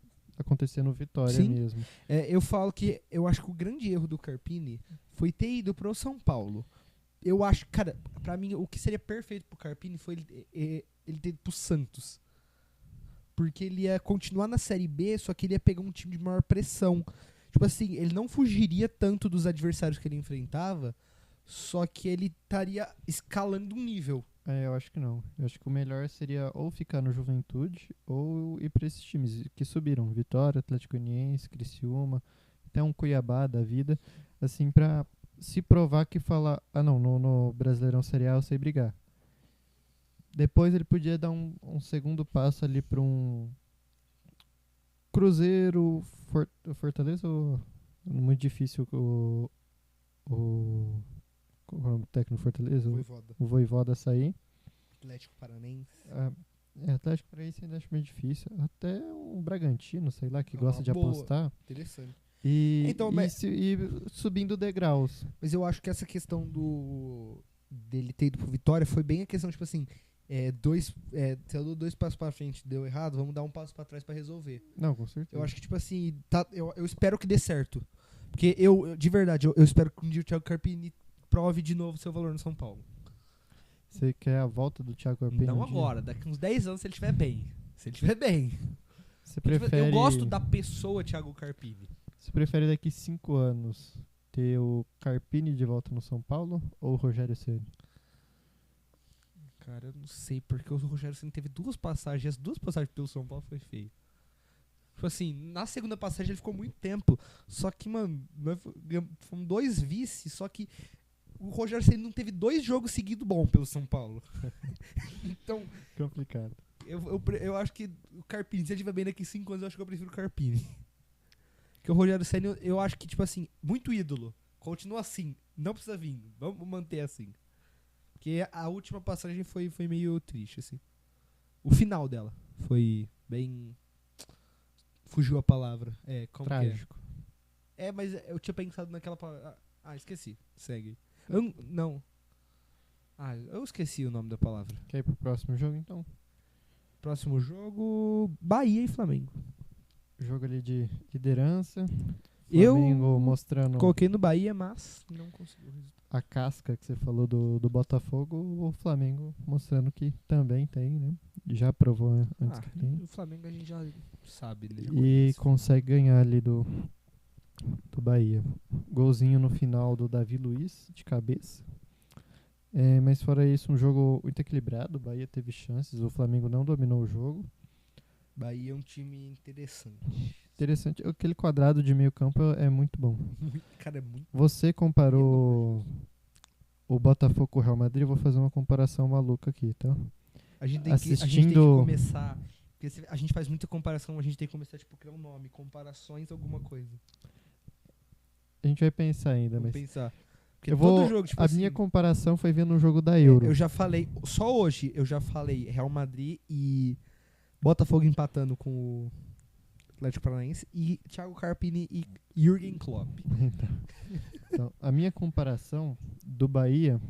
acontecer no Vitória Sim. mesmo. Eu falo que eu acho que o grande erro do Carpini foi ter ido pro São Paulo. Eu acho, cara, pra mim, o que seria perfeito pro Carpini foi ele ter ido pro Santos. Porque ele ia continuar na Série B, só que ele ia pegar um time de maior pressão. Tipo assim, ele não fugiria tanto dos adversários que ele enfrentava, só que ele estaria escalando um nível. Eu acho que não. Eu acho que o melhor seria ou ficar no Juventude ou ir pra esses times que subiram. Vitória, Atlético Goianiense, Criciúma, até um Cuiabá da vida. Assim, pra se provar que falar, não, no Brasileirão Série A eu sei brigar. Depois ele podia dar um segundo passo ali pra um Cruzeiro, Fortaleza, muito difícil o qual é o nome do técnico do Fortaleza? Voivoda. O Voivoda sair. Atlético Paranaense. Atlético Paranaense ainda acho meio difícil. Até um Bragantino, sei lá, que gosta de boa. apostar. Interessante. E, Então, e subindo degraus. Mas eu acho que essa questão dele ter ido pro Vitória foi bem a questão, tipo assim, se eu dou 2 passos pra frente e deu errado, vamos dar um passo pra trás pra resolver. Não, com certeza. Eu acho que, tipo assim, eu espero que dê certo. Porque de verdade, eu espero que um dia o Thiago Carpini prove de novo seu valor no São Paulo. Você quer a volta do Thiago Carpini? Não agora, daqui uns 10 anos se ele estiver bem. Se ele estiver bem. Você prefere... Eu gosto da pessoa Thiago Carpini. Você prefere daqui 5 anos ter o Carpini de volta no São Paulo ou o Rogério Ceni? Cara, eu não sei, porque o Rogério Ceni teve 2 passagens, e as 2 passagens pelo São Paulo foi feio. Tipo assim, na segunda passagem ele ficou muito tempo, só que, mano, foram 2 vice, só que o Rogério Ceni não teve 2 jogos seguidos bons pelo São Paulo. Então, complicado. eu acho que o Carpini, se ele estiver bem daqui 5 anos, eu acho que eu prefiro o Carpini. Porque o Rogério Ceni, eu acho que, tipo assim, muito ídolo. Continua assim, não precisa vir, vamos manter assim. Porque a última passagem foi meio triste, assim. O final dela foi bem... Fugiu a palavra. Como Trágico. que é? Mas eu tinha pensado naquela palavra... Esqueci. Segue. Não. Eu esqueci o nome da palavra. Quer ir pro próximo jogo, então? Próximo jogo... Bahia e Flamengo. Jogo ali de liderança. Eu Flamengo mostrando coloquei no Bahia, mas não conseguiu. a casca que você falou do Botafogo. O Flamengo mostrando que também tem, né? Já provou antes que tem. O Flamengo a gente já sabe, né? E consegue ganhar ali do Bahia. Golzinho no final do Davi Luiz, de cabeça. Mas fora isso, um jogo muito equilibrado. O Bahia teve chances, o Flamengo não dominou o jogo. Bahia é um time interessante. Interessante, aquele quadrado de meio campo é muito bom. Cara, é muito... Você comparou o Botafogo com o Real Madrid, eu vou fazer uma comparação maluca aqui, tá? A gente tem que começar... Porque a gente faz muita comparação, a gente tem que começar, tipo, criar um nome. Comparações alguma coisa. A gente vai pensar ainda, Vamos mas... pensar. Porque todo jogo, tipo a assim, minha comparação foi vendo o jogo da Euro. eu já falei... Só hoje eu já falei Real Madrid e Botafogo empatando com o Atlético Paranaense e Thiago Carpini e Jürgen Klopp. Então, a minha comparação do Bahia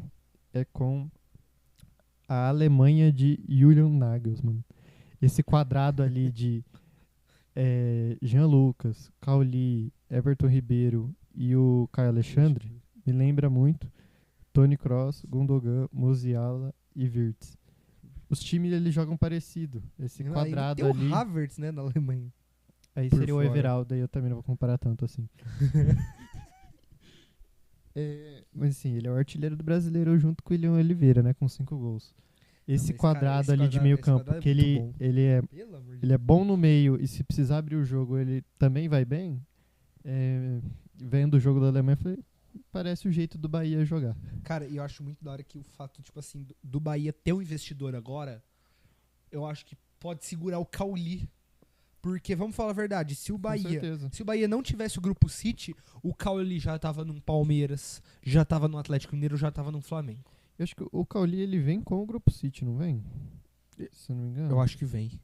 é com a Alemanha de Julian Nagelsmann. Esse quadrado ali de Jean Lucas, Cauli, Everton Ribeiro e o Caio Alexandre me lembra muito Toni Kroos, Gundogan, Musiala e Wirtz. Os times eles jogam parecido. Esse quadrado tem ali. o Havertz, né, na Alemanha. Aí por seria o fora. Everaldo, aí eu também não vou comparar tanto assim. Mas assim, ele é o artilheiro do Brasileiro junto com o William Oliveira, né, com 5 gols. Esse quadrado ali de meio campo, que ele é bom no meio e se precisar abrir o jogo ele também vai bem. Vendo o jogo da Alemanha, eu falei, parece o jeito do Bahia jogar. Cara, e eu acho muito da hora que o fato, tipo assim, do Bahia ter um investidor agora, eu acho que pode segurar o Cauli. Porque, vamos falar a verdade, se o Bahia não tivesse o Grupo City, o Cauli já tava no Palmeiras, já tava no Atlético Mineiro, já tava no Flamengo. Eu acho que o Cauli ele vem com o Grupo City, não vem? Se eu não me engano. Eu acho que vem.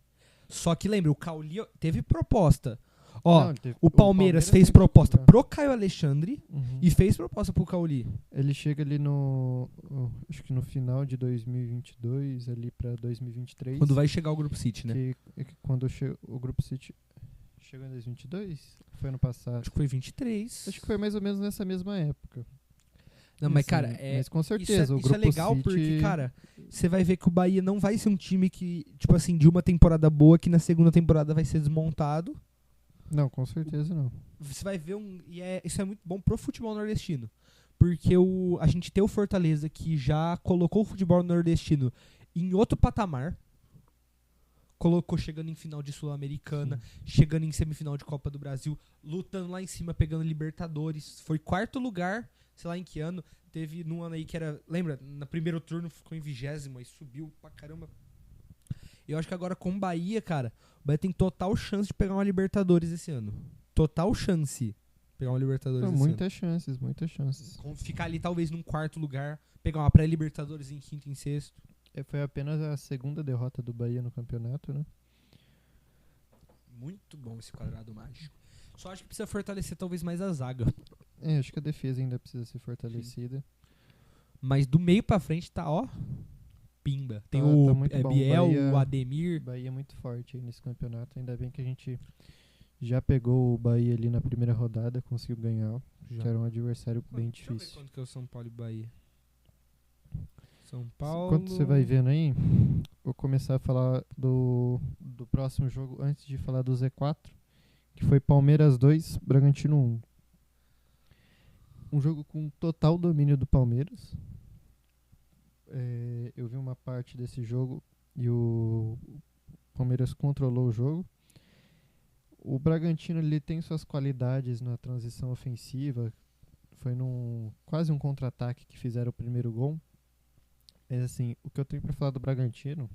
Só que lembra, o Cauli teve proposta. O Palmeiras fez proposta pro Caio Alexandre e fez proposta pro Cauli. Ele chega ali acho que no final de 2022, ali pra 2023. Quando vai chegar o Grupo City, né? Quando o Grupo City chegou em 2022? Foi ano passado? Acho que foi 23. Acho que foi mais ou menos nessa mesma época. Não, mas Assim, cara, mas com certeza, o isso Grupo é legal City... porque, cara, você vai ver que o Bahia não vai ser um time que, tipo assim, de uma temporada boa que na segunda temporada vai ser desmontado. Não, com certeza não. Você vai ver isso é muito bom pro futebol nordestino. Porque a gente tem o Fortaleza que já colocou o futebol nordestino em outro patamar. Colocou chegando em final de Sul-Americana, chegando em semifinal de Copa do Brasil, lutando lá em cima, pegando Libertadores. Foi quarto lugar, sei lá em que ano. Teve num ano aí que era. Lembra? No primeiro turno ficou em 20º e subiu pra caramba. Eu acho que agora com o Bahia, cara, o Bahia tem total chance de pegar uma Libertadores esse ano. Total chance de pegar uma Libertadores esse ano. Muitas chances, muitas chances. Ficar ali talvez num quarto lugar, pegar uma pré-Libertadores em quinto e em sexto. Foi apenas a segunda derrota do Bahia no campeonato, né? Muito bom esse quadrado mágico. Só acho que precisa fortalecer talvez mais a zaga. Acho que a defesa ainda precisa ser fortalecida. Sim. Mas do meio pra frente tá, ó, pimba. Tem Tá o muito bom. Biel, Bahia, o Ademir. Bahia é muito forte aí nesse campeonato. Ainda bem que a gente já pegou o Bahia ali na primeira rodada, conseguiu ganhar. Que era um adversário bem Deixa eu ver difícil. quanto que é o São Paulo e Bahia. São Paulo... Enquanto você vai vendo aí, vou começar a falar do próximo jogo antes de falar do Z4, que foi Palmeiras 2, Bragantino 1. Um jogo com total domínio do Palmeiras. Eu vi uma parte desse jogo e o Palmeiras controlou o jogo. O Bragantino ele tem suas qualidades na transição ofensiva. Foi quase um contra-ataque que fizeram o primeiro gol. Mas assim, o que eu tenho para falar do Bragantino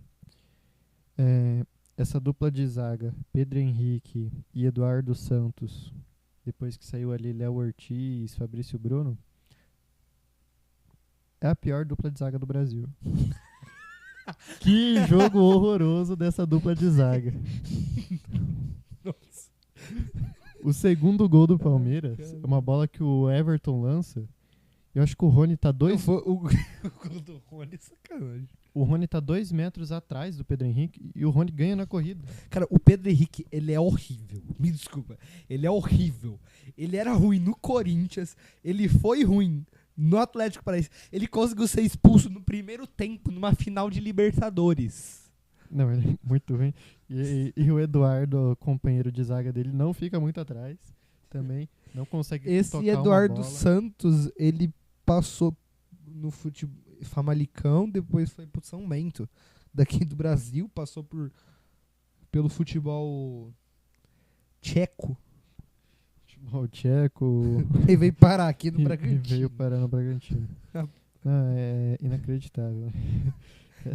é essa dupla de zaga, Pedro Henrique e Eduardo Santos, depois que saiu ali Léo Ortiz, Fabrício Bruno, é a pior dupla de zaga do Brasil. Que jogo horroroso dessa dupla de zaga. Nossa. O segundo gol do Palmeiras é uma bola que o Everton lança. Eu acho que o Rony tá O gol do Rony é sacanagem. O Rony tá 2 metros atrás do Pedro Henrique e o Rony ganha na corrida. Cara, o Pedro Henrique, ele é horrível. Me desculpa. Ele é horrível. Ele era ruim no Corinthians. Ele foi ruim no Atlético Paranaense. Ele conseguiu ser expulso no primeiro tempo, numa final de Libertadores. Não, ele é muito ruim. E o Eduardo, companheiro de zaga dele, não fica muito atrás. Também não consegue Esse tocar Eduardo uma bola. Santos, ele passou no futebol Famalicão, depois foi pro São Bento, daqui do Brasil, passou pelo futebol tcheco. Futebol tcheco. E veio parar aqui no E Bragantino. veio parar no Bragantino. Não, é inacreditável.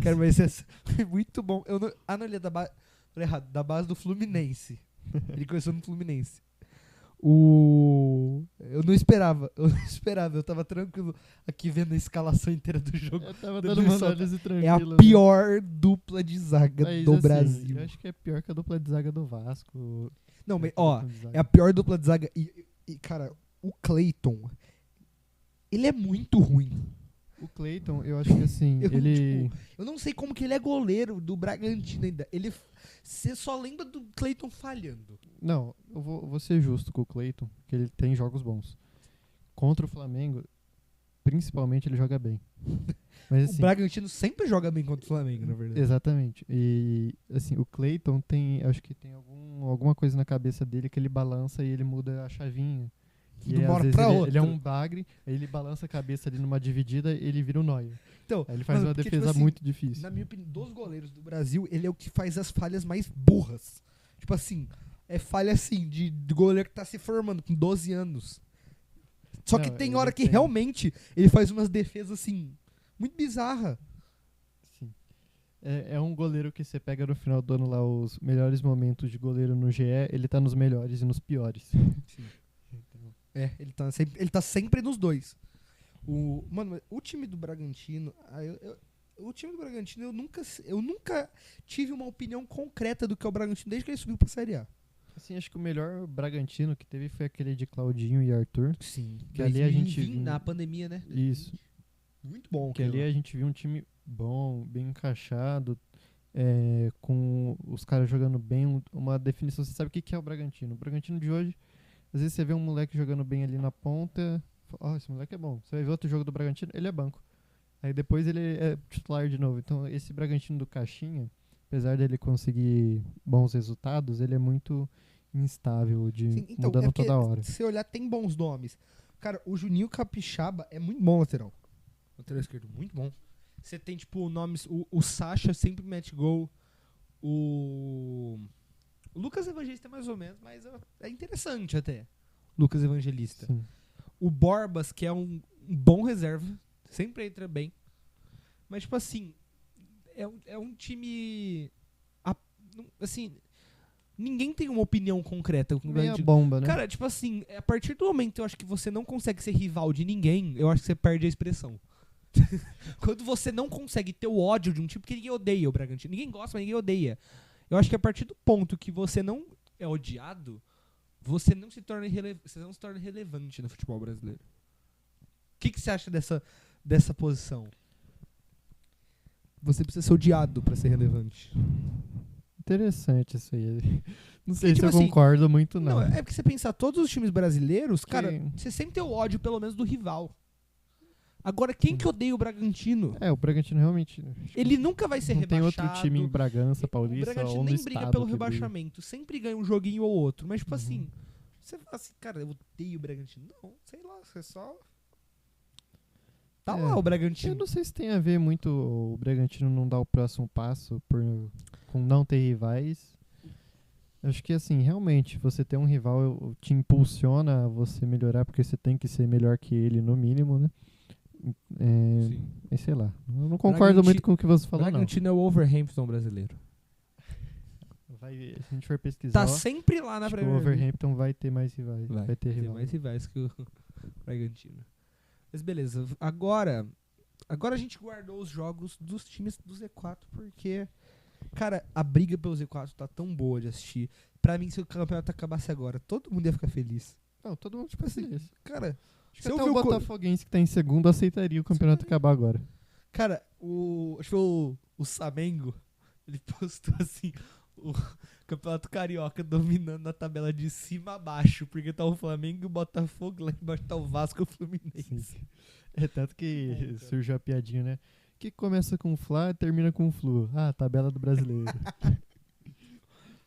Cara, mas esse é muito bom. Ele é falei errado, da base do Fluminense. Ele começou no Fluminense. Eu não esperava. Eu tava tranquilo aqui vendo a escalação inteira do jogo. Eu tava dando uma análise É tranquila. a pior dupla de zaga Mas, do assim, Brasil. Eu acho que é pior que a dupla de zaga do Vasco. Não, mas, ó, é a pior dupla de zaga. E, cara, o Cleiton, ele é muito ruim. O Cleiton, eu acho que assim, ele... Eu não sei como que ele é goleiro do Bragantino ainda. Você só lembra do Cleiton falhando. Não, eu vou ser justo com o Cleiton, que ele tem jogos bons. Contra o Flamengo, principalmente, ele joga bem. Mas, assim, O Bragantino sempre joga bem contra o Flamengo, na verdade. exatamente. E assim, o Cleiton acho que tem alguma coisa na cabeça dele que ele balança e ele muda a chavinha. E De uma às hora vezes pra ele outra. é um bagre, aí ele balança a cabeça ali numa dividida e ele vira o Neuer. Então, Aí ele faz mano, uma porque, defesa tipo assim, muito difícil. Na minha opinião, dos goleiros do Brasil, ele é o que faz as falhas mais burras. Tipo assim, é falha assim, de goleiro que tá se formando com 12 anos. Só que Não, tem ele hora que tem- realmente ele faz umas defesas assim, muito bizarra. Sim. É um goleiro que você pega no final do ano lá os melhores momentos de goleiro no GE, ele tá nos melhores e nos piores. Então, Ele tá sempre nos dois. Mano, o time do Bragantino, eu nunca tive uma opinião concreta do que é o Bragantino desde que ele subiu pra Série A. assim, acho que o melhor Bragantino que teve foi aquele de Claudinho e Arthur. Sim. Que ali a gente 2020, viu- na pandemia, né? Isso. Muito bom. Que ali a gente viu um time bom, bem encaixado. com os caras jogando bem, uma definição. Você sabe o que é o Bragantino? O Bragantino de hoje, às vezes você vê um moleque jogando bem ali na ponta, fala, esse moleque é bom. Você vai ver outro jogo do Bragantino, ele é banco. Aí depois ele é titular de novo. Então esse Bragantino do Caixinha, apesar dele conseguir bons resultados, ele é muito instável, Sim, então, mudando porque toda hora. se você olhar, tem bons nomes. Cara, o Juninho Capixaba é muito bom lateral. Lateral esquerdo, muito bom. Você tem, tipo, nomes... O Sacha sempre mete gol. O Lucas Evangelista é mais ou menos, mas é interessante até. Lucas Evangelista. Sim. O Borbas, que é um bom reserva. Sempre entra bem. Mas, tipo assim... É um time... Assim... Ninguém tem uma opinião concreta. Meia bomba, né? Cara, tipo assim, a partir do momento que eu acho que você não consegue ser rival de ninguém, eu acho que você perde a expressão. Quando você não consegue ter o ódio de um tipo, porque ninguém odeia o Bragantino. Ninguém gosta, mas ninguém odeia. Eu acho que a partir do ponto que você não é odiado, você não se torna relevante no futebol brasileiro. O que você acha dessa posição? Você precisa ser odiado pra ser relevante. Interessante isso aí. Não sei Porque, se tipo eu assim, concordo muito, não. Não, é porque você pensar, todos os times brasileiros, cara, Que- você sempre tem o ódio, pelo menos, do rival. Agora, quem que odeia o Bragantino? O Bragantino realmente... Ele nunca vai ser não tem rebaixado. outro time em Bragança, O Paulista Bragantino ou no nem estado briga pelo que briga. rebaixamento. Sempre ganha um joguinho ou outro. Mas, tipo Uhum. assim, você fala assim, cara, eu odeio o Bragantino. Não, sei lá, você só... Tá lá o Eu Bragantino. não sei se tem a ver muito o Bragantino não dar o próximo passo com não ter rivais. Acho que assim, realmente, você ter um rival te impulsiona a você melhorar, porque você tem que ser melhor que ele no mínimo, né? Sim. Mas sei lá, eu não concordo muito com o que você O falou, não. Bragantino é o Overhampton brasileiro. Se a gente for pesquisar, Tá sempre lá na acho que o Premier League. Overhampton vai ter mais rivais. Vai ter Tem rival. mais rivais que o Bragantino. Mas beleza, agora a gente guardou os jogos dos times do Z4 porque, cara, a briga pelo Z4 tá tão boa de assistir. Pra mim, se o campeonato acabasse agora, todo mundo ia ficar feliz. Não, todo mundo Tipo assim, feliz. cara, Acho se que eu até ver o o Botafoguense que tá em segundo aceitaria o campeonato acabar agora. Cara, acho que foi o Samengo, ele postou assim, o Campeonato Carioca dominando a tabela de cima a baixo, porque tá o Flamengo e o Botafogo, lá embaixo tá o Vasco e o Fluminense. Sim. É tanto que Muito bom, cara. surgiu a piadinha, né? Que começa com Fla e termina com Flu. Ah, tabela do brasileiro.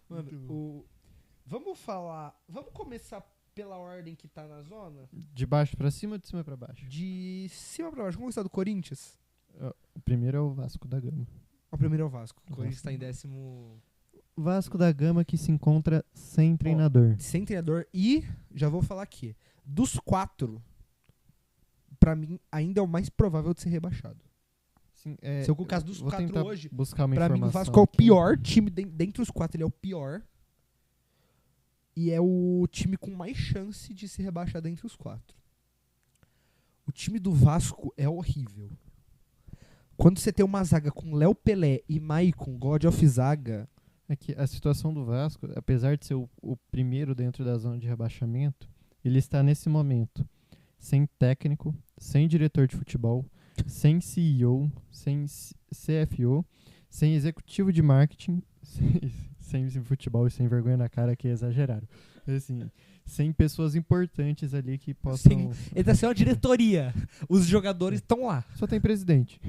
Mano, vamos começar pela ordem que tá na zona? De baixo pra cima ou de cima pra baixo? De cima pra baixo, vamos começar do Corinthians? O primeiro é o Vasco da Gama. O primeiro é o Vasco, o O Corinthians Vasco. tá em décimo... Vasco da Gama que se encontra sem treinador. Sem treinador. E, já vou falar aqui, dos 4, pra mim, ainda é o mais provável de ser rebaixado. Sim, Se eu colocasse dos vou 4 tentar hoje, buscar uma pra mim, o informação Vasco é o aqui. pior time, dentre os 4, ele é o pior. E é o time com mais chance de ser rebaixado entre os 4. O time do Vasco é horrível. Quando você tem uma zaga com Léo Pelé e Maicon, God of Zaga... É que a situação do Vasco, apesar de ser o primeiro dentro da zona de rebaixamento, ele está nesse momento sem técnico, sem diretor de futebol, sem CEO, sem CFO, sem executivo de marketing, sem futebol e sem vergonha na cara, que é exagerado. Assim, sem pessoas importantes ali que possam... Ele tá sendo uma diretoria. Os jogadores estão lá. Só tem presidente.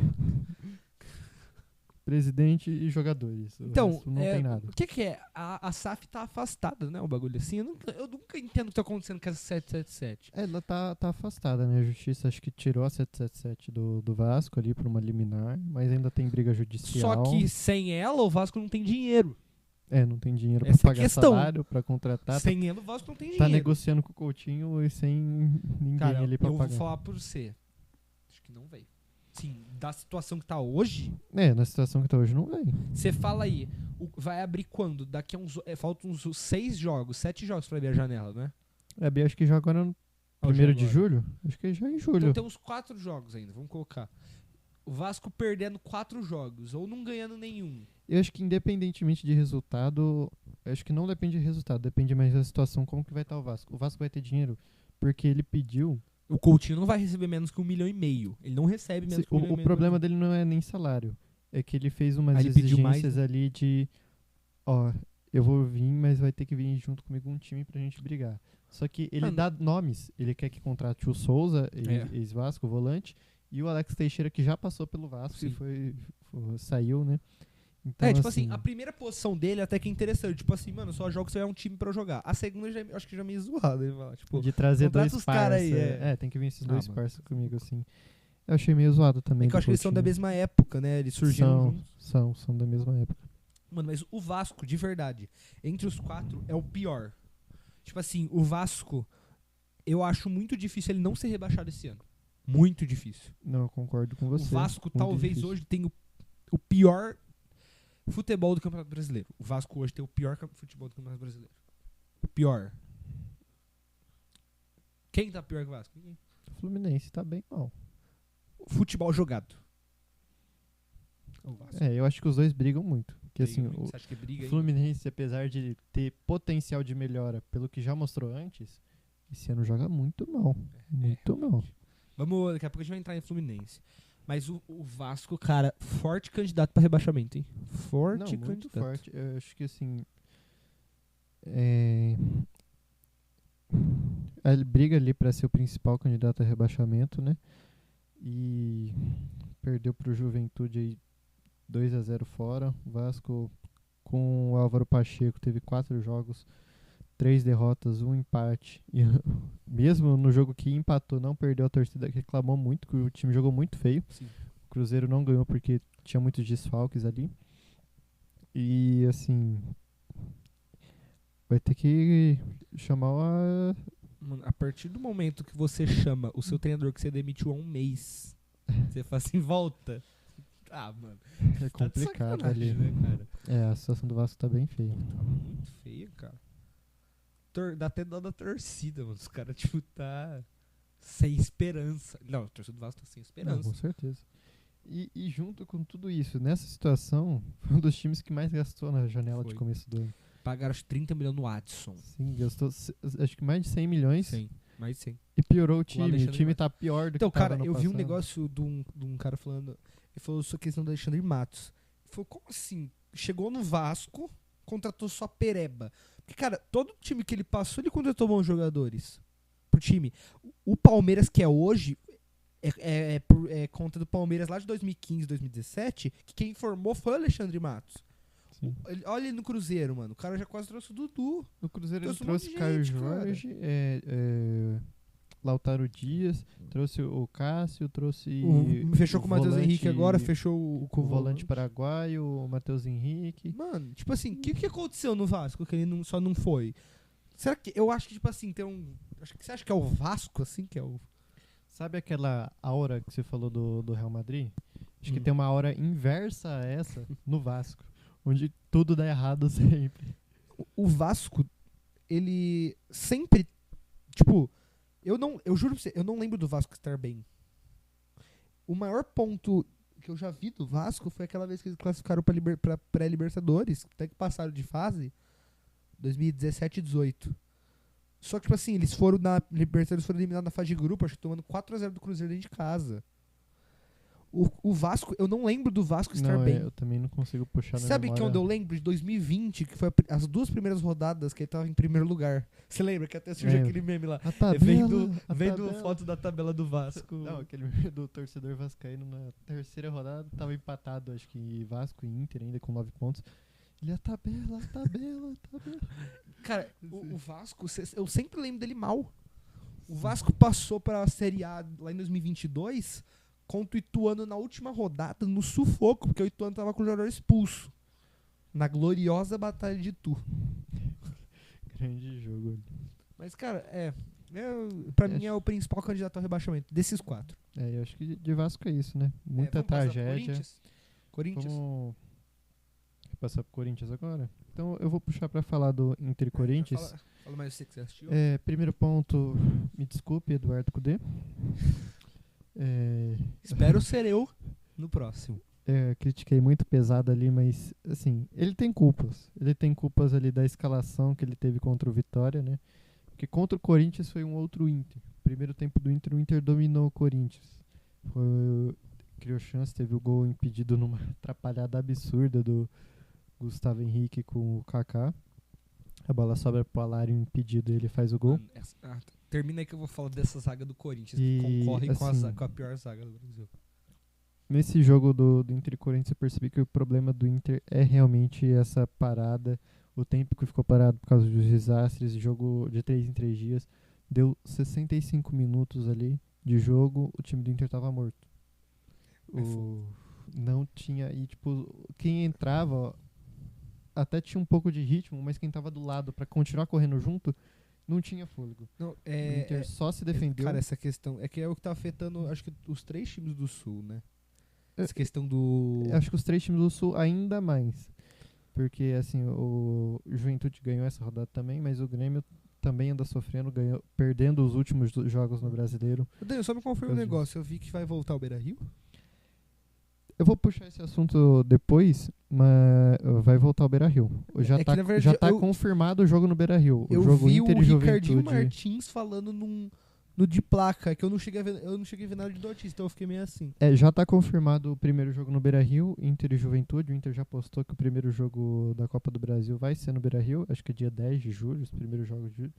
Presidente e jogadores. O Então, resto não tem nada. o que é? A SAF tá afastada, né? O bagulho assim. Eu nunca entendo o que tá acontecendo com essa 777. Ela tá afastada, né? A justiça acho que tirou a 777 do Vasco ali por uma liminar, mas ainda tem briga judicial. Só que sem ela, o Vasco não tem dinheiro. Não tem dinheiro pra Essa é a pagar questão. salário, pra contratar. Sem ela, o Vasco não tem Tá dinheiro. negociando com o Coutinho e sem ninguém Cara, ali pra eu pagar. vou falar por você. Acho que não veio. Sim, da situação que tá hoje, Na situação que tá hoje não vem. você fala aí, vai abrir quando? Daqui a faltam uns 6 jogos, 7 jogos pra abrir a janela, né? Acho que já agora no Hoje 1º de agora. julho? Acho que já em julho. Então tem uns 4 jogos ainda, vamos colocar. O Vasco perdendo 4 jogos, ou não ganhando nenhum. Eu acho que independentemente de resultado, acho que não depende de resultado, depende mais da situação, como que vai estar o Vasco. O Vasco vai ter dinheiro porque ele pediu. O Coutinho não vai receber menos que 1,5 milhão. Ele não recebe menos que 1,5 milhão. O problema dele não é nem salário. é que ele fez umas Aí ele pediu mais, exigências ali de, ó, eu vou vir, mas vai ter que vir junto comigo um time pra gente brigar. Só que ele dá nomes. Ele quer que contrate o Souza, ex-Vasco, volante, e o Alex Teixeira, que já passou pelo Vasco Sim. e saiu, né? Então, tipo assim, a primeira posição dele até que é interessante. Tipo assim, mano, só jogo se tiver um time pra eu jogar. A segunda, eu acho que já é meio zoada. Ele fala, tipo, de trazer contrata dois os cara aí, parça. Tem que vir esses dois mano. parça comigo, assim. Eu achei meio zoado também. É que eu acho que eles são da Coutinho. mesma época, né? Eles surgiram juntos. São da mesma época. Mano, mas o Vasco, de verdade, entre os 4, é o pior. Tipo assim, o Vasco, eu acho muito difícil ele não ser rebaixado esse ano. Muito difícil. Não, eu concordo com você. O Vasco Muito talvez difícil. hoje tenha o pior futebol do Campeonato Brasileiro. O Vasco hoje tem o pior futebol do Campeonato Brasileiro. O pior. Quem tá pior que o Vasco? Ninguém. O Fluminense tá bem mal. Futebol jogado. O Vasco. Eu acho que os dois brigam muito. Porque, assim, Você acha que briga o aí? Fluminense, apesar de ter potencial de melhora pelo que já mostrou antes, esse ano joga muito mal. Muito mal. Vamos, daqui a pouco a gente vai entrar em Fluminense. Mas o Vasco, cara, forte candidato pra rebaixamento, hein? Forte Não, muito candidato. forte. Eu acho que, assim... Ele briga ali pra ser o principal candidato a rebaixamento, né? E perdeu pro Juventude aí 2-0 fora. O Vasco com o Álvaro Pacheco teve 4 jogos, 3 derrotas, 1 empate. E mesmo no jogo que empatou, não perdeu, a torcida reclamou muito, que o time jogou muito feio. Sim. O Cruzeiro não ganhou porque tinha muitos desfalques ali. E assim, vai ter que chamar Mano, a partir do momento que você chama o seu treinador que você demitiu há um mês, você fala assim, volta. Ah, mano. É complicado tá de ali. sacanagem, né, cara? A situação do Vasco tá bem feia. Tá muito feio, cara. Dá até dó da torcida, mano. Os caras, tipo, tá sem esperança. Não, a torcida do Vasco tá sem Não, esperança. com certeza. E junto com tudo isso, nessa situação, foi um dos times que mais gastou na janela Foi. de começo do ano. Pagaram os 30 milhões no Adson. Sim, gastou acho que mais de 100 milhões. Sim, mais de 100. E piorou o time. O Alexandre time Matos. tá pior do Então, que tava cara, no eu vi um passado. negócio de um cara falando. Ele falou sobre a questão do Alexandre Matos. Ele falou, como assim? Chegou no Vasco, contratou só Pereba. Porque, cara, todo time que ele passou, ele contratou bons jogadores pro time. O Palmeiras, que é hoje, é conta do Palmeiras lá de 2015, 2017, que quem formou foi o Alexandre Matos. Sim. Olha ele no Cruzeiro, mano. O cara já quase trouxe o Dudu. No Cruzeiro ele Trouxe um monte trouxe de Caio gente, cara. Jorge, Lautaro Dias, trouxe o Cássio, trouxe. Fechou com o Matheus volante- Henrique agora, fechou com o volante paraguaio, o Matheus Henrique. Mano, tipo assim, o que aconteceu no Vasco que ele só não foi? Será que. Eu acho que, tipo assim, tem um. Você acha que é o Vasco, assim, que é o. Sabe aquela aura que você falou do Real Madrid? Acho que Hum. tem uma aura inversa a essa no Vasco, onde tudo dá errado sempre. O Vasco, ele sempre. Tipo, eu juro pra você, eu não lembro do Vasco estar bem. O maior ponto que eu já vi do Vasco foi aquela vez que eles classificaram pra pré-Libertadores, até que passaram de fase, 2017 e 18. Só que, tipo assim, eles foram na Libertadores, foram eliminados na fase de grupo, acho que tomando 4-0 do Cruzeiro dentro de casa. O Vasco, eu não lembro do Vasco estar Não, bem. eu também não consigo puxar na Sabe que memória. onde eu lembro? De 2020, que foi as 2 primeiras rodadas que ele tava em primeiro lugar. Você lembra que até surgiu Lembro. aquele meme lá? A tabela, Vendo tabela. foto da tabela do Vasco. Não, aquele meme do torcedor vascaíno na terceira rodada tava empatado, acho que Vasco e Inter ainda com 9 pontos. Ele, a tabela. Cara, o Vasco, eu sempre lembro dele mal. O Vasco passou pra Série A lá em 2022 contra o Ituano na última rodada, no sufoco, porque o Ituano tava com o jogador expulso. Na gloriosa Batalha de Itu. Grande jogo ali. Mas, cara, pra mim é o principal candidato ao rebaixamento, desses 4. Eu acho que de Vasco é isso, né? Muita Vamos passar pro tragédia. Corinthians? Vamos passar pro Corinthians agora? Então eu vou puxar pra falar do Inter e Corinthians. Fala mais você que você assistiu. Primeiro ponto, me desculpe, Eduardo Cudê. Espero ser eu no próximo. Critiquei muito pesado ali, mas assim, ele tem culpas. Ele tem culpas ali da escalação que ele teve contra o Vitória, né? Porque contra o Corinthians foi um outro Inter. Primeiro tempo do Inter, o Inter dominou o Corinthians. criou chance, teve o gol impedido numa atrapalhada absurda do Gustavo Henrique com o Kaká. A bola sobra pro Alário impedido e ele faz o gol. Mano, termina aí que eu vou falar dessa zaga do Corinthians, E, que concorre assim, com a pior zaga do Brasil. Nesse jogo do Inter e Corinthians eu percebi que o problema do Inter é realmente essa parada, o tempo que ficou parado por causa dos desastres, jogo de 3 em 3 dias. Deu 65 minutos ali de jogo, o time do Inter tava morto. Não tinha, e tipo, quem entrava ó, até tinha um pouco de ritmo, mas quem tava do lado pra continuar correndo junto, não tinha fôlego. Não, O Inter só se defendeu. Cara, essa questão é que é o que tá afetando, acho que os 3 times do Sul, né? É, Essa questão do... Acho que os 3 times do Sul ainda mais. Porque, assim, o Juventude ganhou essa rodada também, mas o Grêmio também anda sofrendo, perdendo os últimos jogos no Brasileiro. Daniel, só me confirma um Por causa negócio. Eu vi que vai voltar o Beira-Rio. Eu vou puxar esse assunto depois, mas vai voltar o Beira-Rio. Já É que, tá, na verdade, já tá eu- confirmado o jogo no Beira-Rio. O Eu jogo vi Inter o e Ricardinho Juventude. Martins falando no de placa, que eu não cheguei a ver nada de notícia, então eu fiquei meio assim. Já tá confirmado o primeiro jogo no Beira-Rio, Inter e Juventude. O Inter já postou que o primeiro jogo da Copa do Brasil vai ser no Beira-Rio, acho que é dia 10 de julho, os primeiros jogos de julho.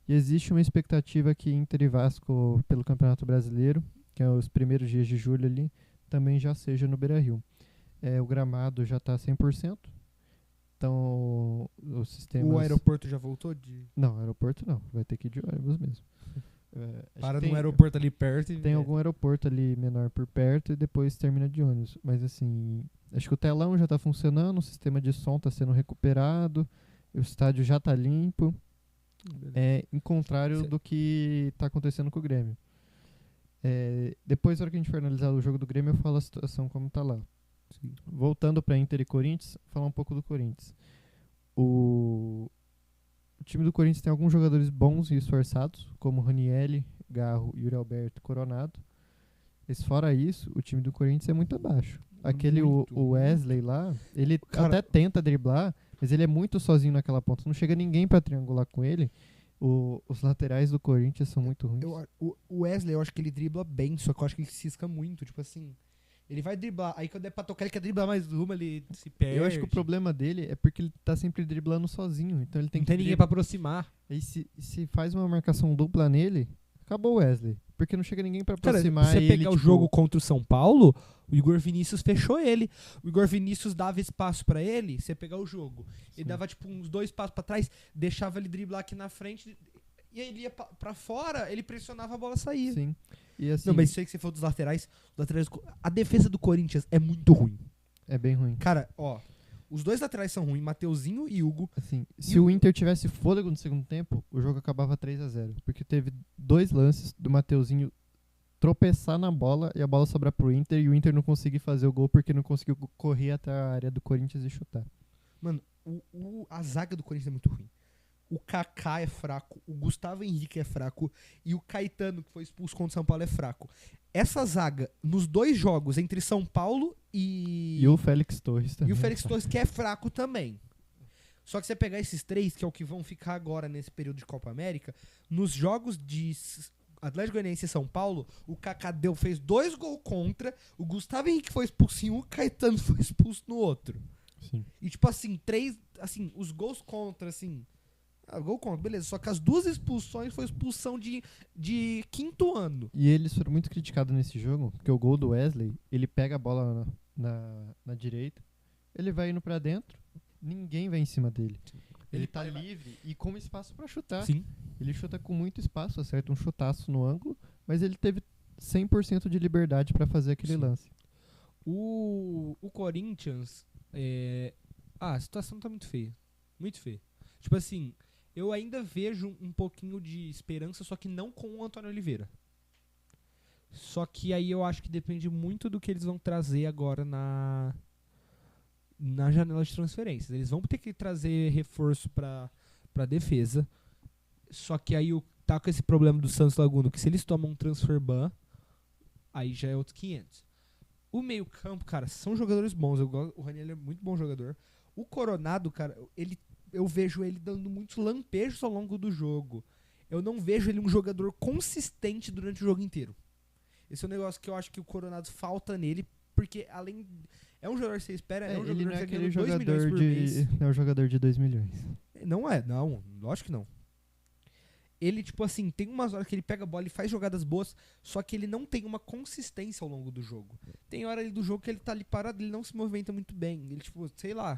E existe uma expectativa que Inter e Vasco, pelo Campeonato Brasileiro, que é os primeiros dias de julho ali, também já seja no Beira-Rio. O gramado já tá 100%, então o sistema... O aeroporto já voltou de... Não, aeroporto não, vai ter que ir de ônibus mesmo. Acho Para que num tem- aeroporto ali perto e... Tem algum aeroporto ali menor por perto e depois termina de ônibus. Mas assim, acho que o telão já tá funcionando, o sistema de som tá sendo recuperado, o estádio já tá limpo. Em contrário do que tá acontecendo com o Grêmio. Depois, na hora que a gente for analisar o jogo do Grêmio, eu falo a situação como tá lá. Sim. Voltando pra Inter e Corinthians, falar um pouco do Corinthians. O time do Corinthians tem alguns jogadores bons e esforçados, como Ranielli, Garro, Yuri Alberto, Coronado. Mas fora isso, o time do Corinthians é muito abaixo. Aquele o Wesley lá, ele Cara, até tenta driblar, mas ele é muito sozinho naquela ponta. Não chega ninguém pra triangular com ele. Os laterais do Corinthians são muito ruins. O Wesley, eu acho que ele dribla bem, só que eu acho que ele cisca muito. Tipo assim, ele vai driblar, aí quando é pra tocar, ele quer driblar mais uma, ele se perde. Eu acho que o problema dele é porque ele tá sempre driblando sozinho. Então ele tem Não que tem ninguém pra aproximar. Aí se faz uma marcação dupla nele, acabou o Wesley. Porque não chega ninguém pra Cara, aproximar você ele, pegar o tipo, jogo contra o São Paulo, o Igor Vinícius fechou ele. O Igor Vinícius dava espaço pra ele, você pegar o jogo. Ele Sim. dava tipo uns 2 passos pra trás, deixava ele driblar aqui na frente, e aí ele ia pra fora, ele pressionava, a bola saía. Sim. E assim, Não, mas isso aí que você falou dos laterais, a defesa do Corinthians é muito ruim. é bem ruim. Cara, ó, os dois laterais são ruins, Mateuzinho e Hugo. Assim, se o Inter tivesse fôlego no segundo tempo, o jogo acabava 3-0. Porque teve 2 lances do Mateuzinho tropeçar na bola e a bola sobrar pro Inter e o Inter não conseguir fazer o gol porque não conseguiu correr até a área do Corinthians e chutar. Mano, a zaga do Corinthians é muito ruim. O Kaká é fraco, o Gustavo Henrique é fraco e o Caetano, que foi expulso contra o São Paulo, é fraco. Essa zaga, nos 2 jogos entre São Paulo E o Félix Torres também. e o Félix Torres, que é fraco também. Só que você pegar esses 3, que é o que vão ficar agora nesse período de Copa América, nos jogos de Atlético Goianiense e São Paulo, o Kaká fez 2 gols contra, o Gustavo Henrique foi expulso em um, o Caetano foi expulso no outro. Sim. E tipo assim, 3, assim, os gols contra, assim... gol contra, beleza. Só que as 2 expulsões foi expulsão de 5º ano. E eles foram muito criticados nesse jogo, porque o gol do Wesley, ele pega a bola na direita, ele vai indo pra dentro, ninguém vai em cima dele. Ele tá livre e com espaço pra chutar. Sim. Ele chuta com muito espaço, acerta um chutaço no ângulo, mas ele teve 100% de liberdade pra fazer aquele Sim. lance. O Corinthians, a situação tá muito feia. Muito feia. Tipo assim, eu ainda vejo um pouquinho de esperança, só que não com o Antônio Oliveira. Só que aí eu acho que depende muito do que eles vão trazer agora na janela de transferências. Eles vão ter que trazer reforço pra defesa. Só que aí tá com esse problema do Santos Laguna, que se eles tomam um transfer ban, aí já é outros 500. O meio campo, cara, são jogadores bons. O Raniel é muito bom jogador. O Coronado, cara, eu vejo ele dando muitos lampejos ao longo do jogo. Eu não vejo ele um jogador consistente durante o jogo inteiro. Esse é um negócio que eu acho que o Coronado falta nele, porque além... É um jogador que você espera, é um ele jogador não que é tá aquele ganhando 2 milhões jogador por mês. de. Não é um jogador de 2 milhões. Não, lógico que não. Ele, tipo assim, tem umas horas que ele pega a bola e faz jogadas boas, só que ele não tem uma consistência ao longo do jogo. Tem hora ali do jogo que ele tá ali parado, ele não se movimenta muito bem. Ele, tipo, sei lá.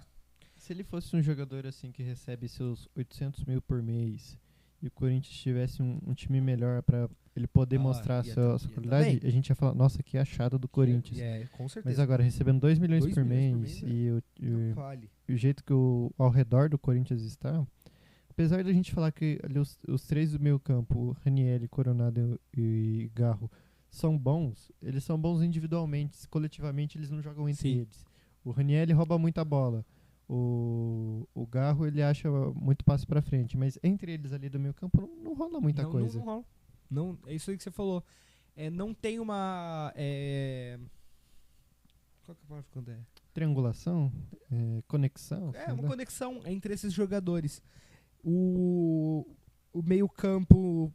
Se ele fosse um jogador assim que recebe seus 800 mil por mês e o Corinthians tivesse um time melhor pra ele poder mostrar a sua ia qualidade, também. a gente ia falar, nossa, que achado do Corinthians. Com certeza. Mas agora, recebendo 2 milhões 2 por milhões por mês mês, e não vale. o jeito que ao redor do Corinthians está, apesar da gente falar que ali os três do meio campo, Ranieri, Coronado e Garro, são bons, eles são bons individualmente, coletivamente eles não jogam entre Sim. eles. O Ranieri rouba muita bola, o Garro ele acha muito passe pra frente, mas entre eles ali do meio campo não rola muita coisa. Não rola. Não, é isso aí que você falou. Não tem uma... Qual que é a palavra quando é? Triangulação, conexão. sei Uma lá. conexão entre esses jogadores. O meio-campo.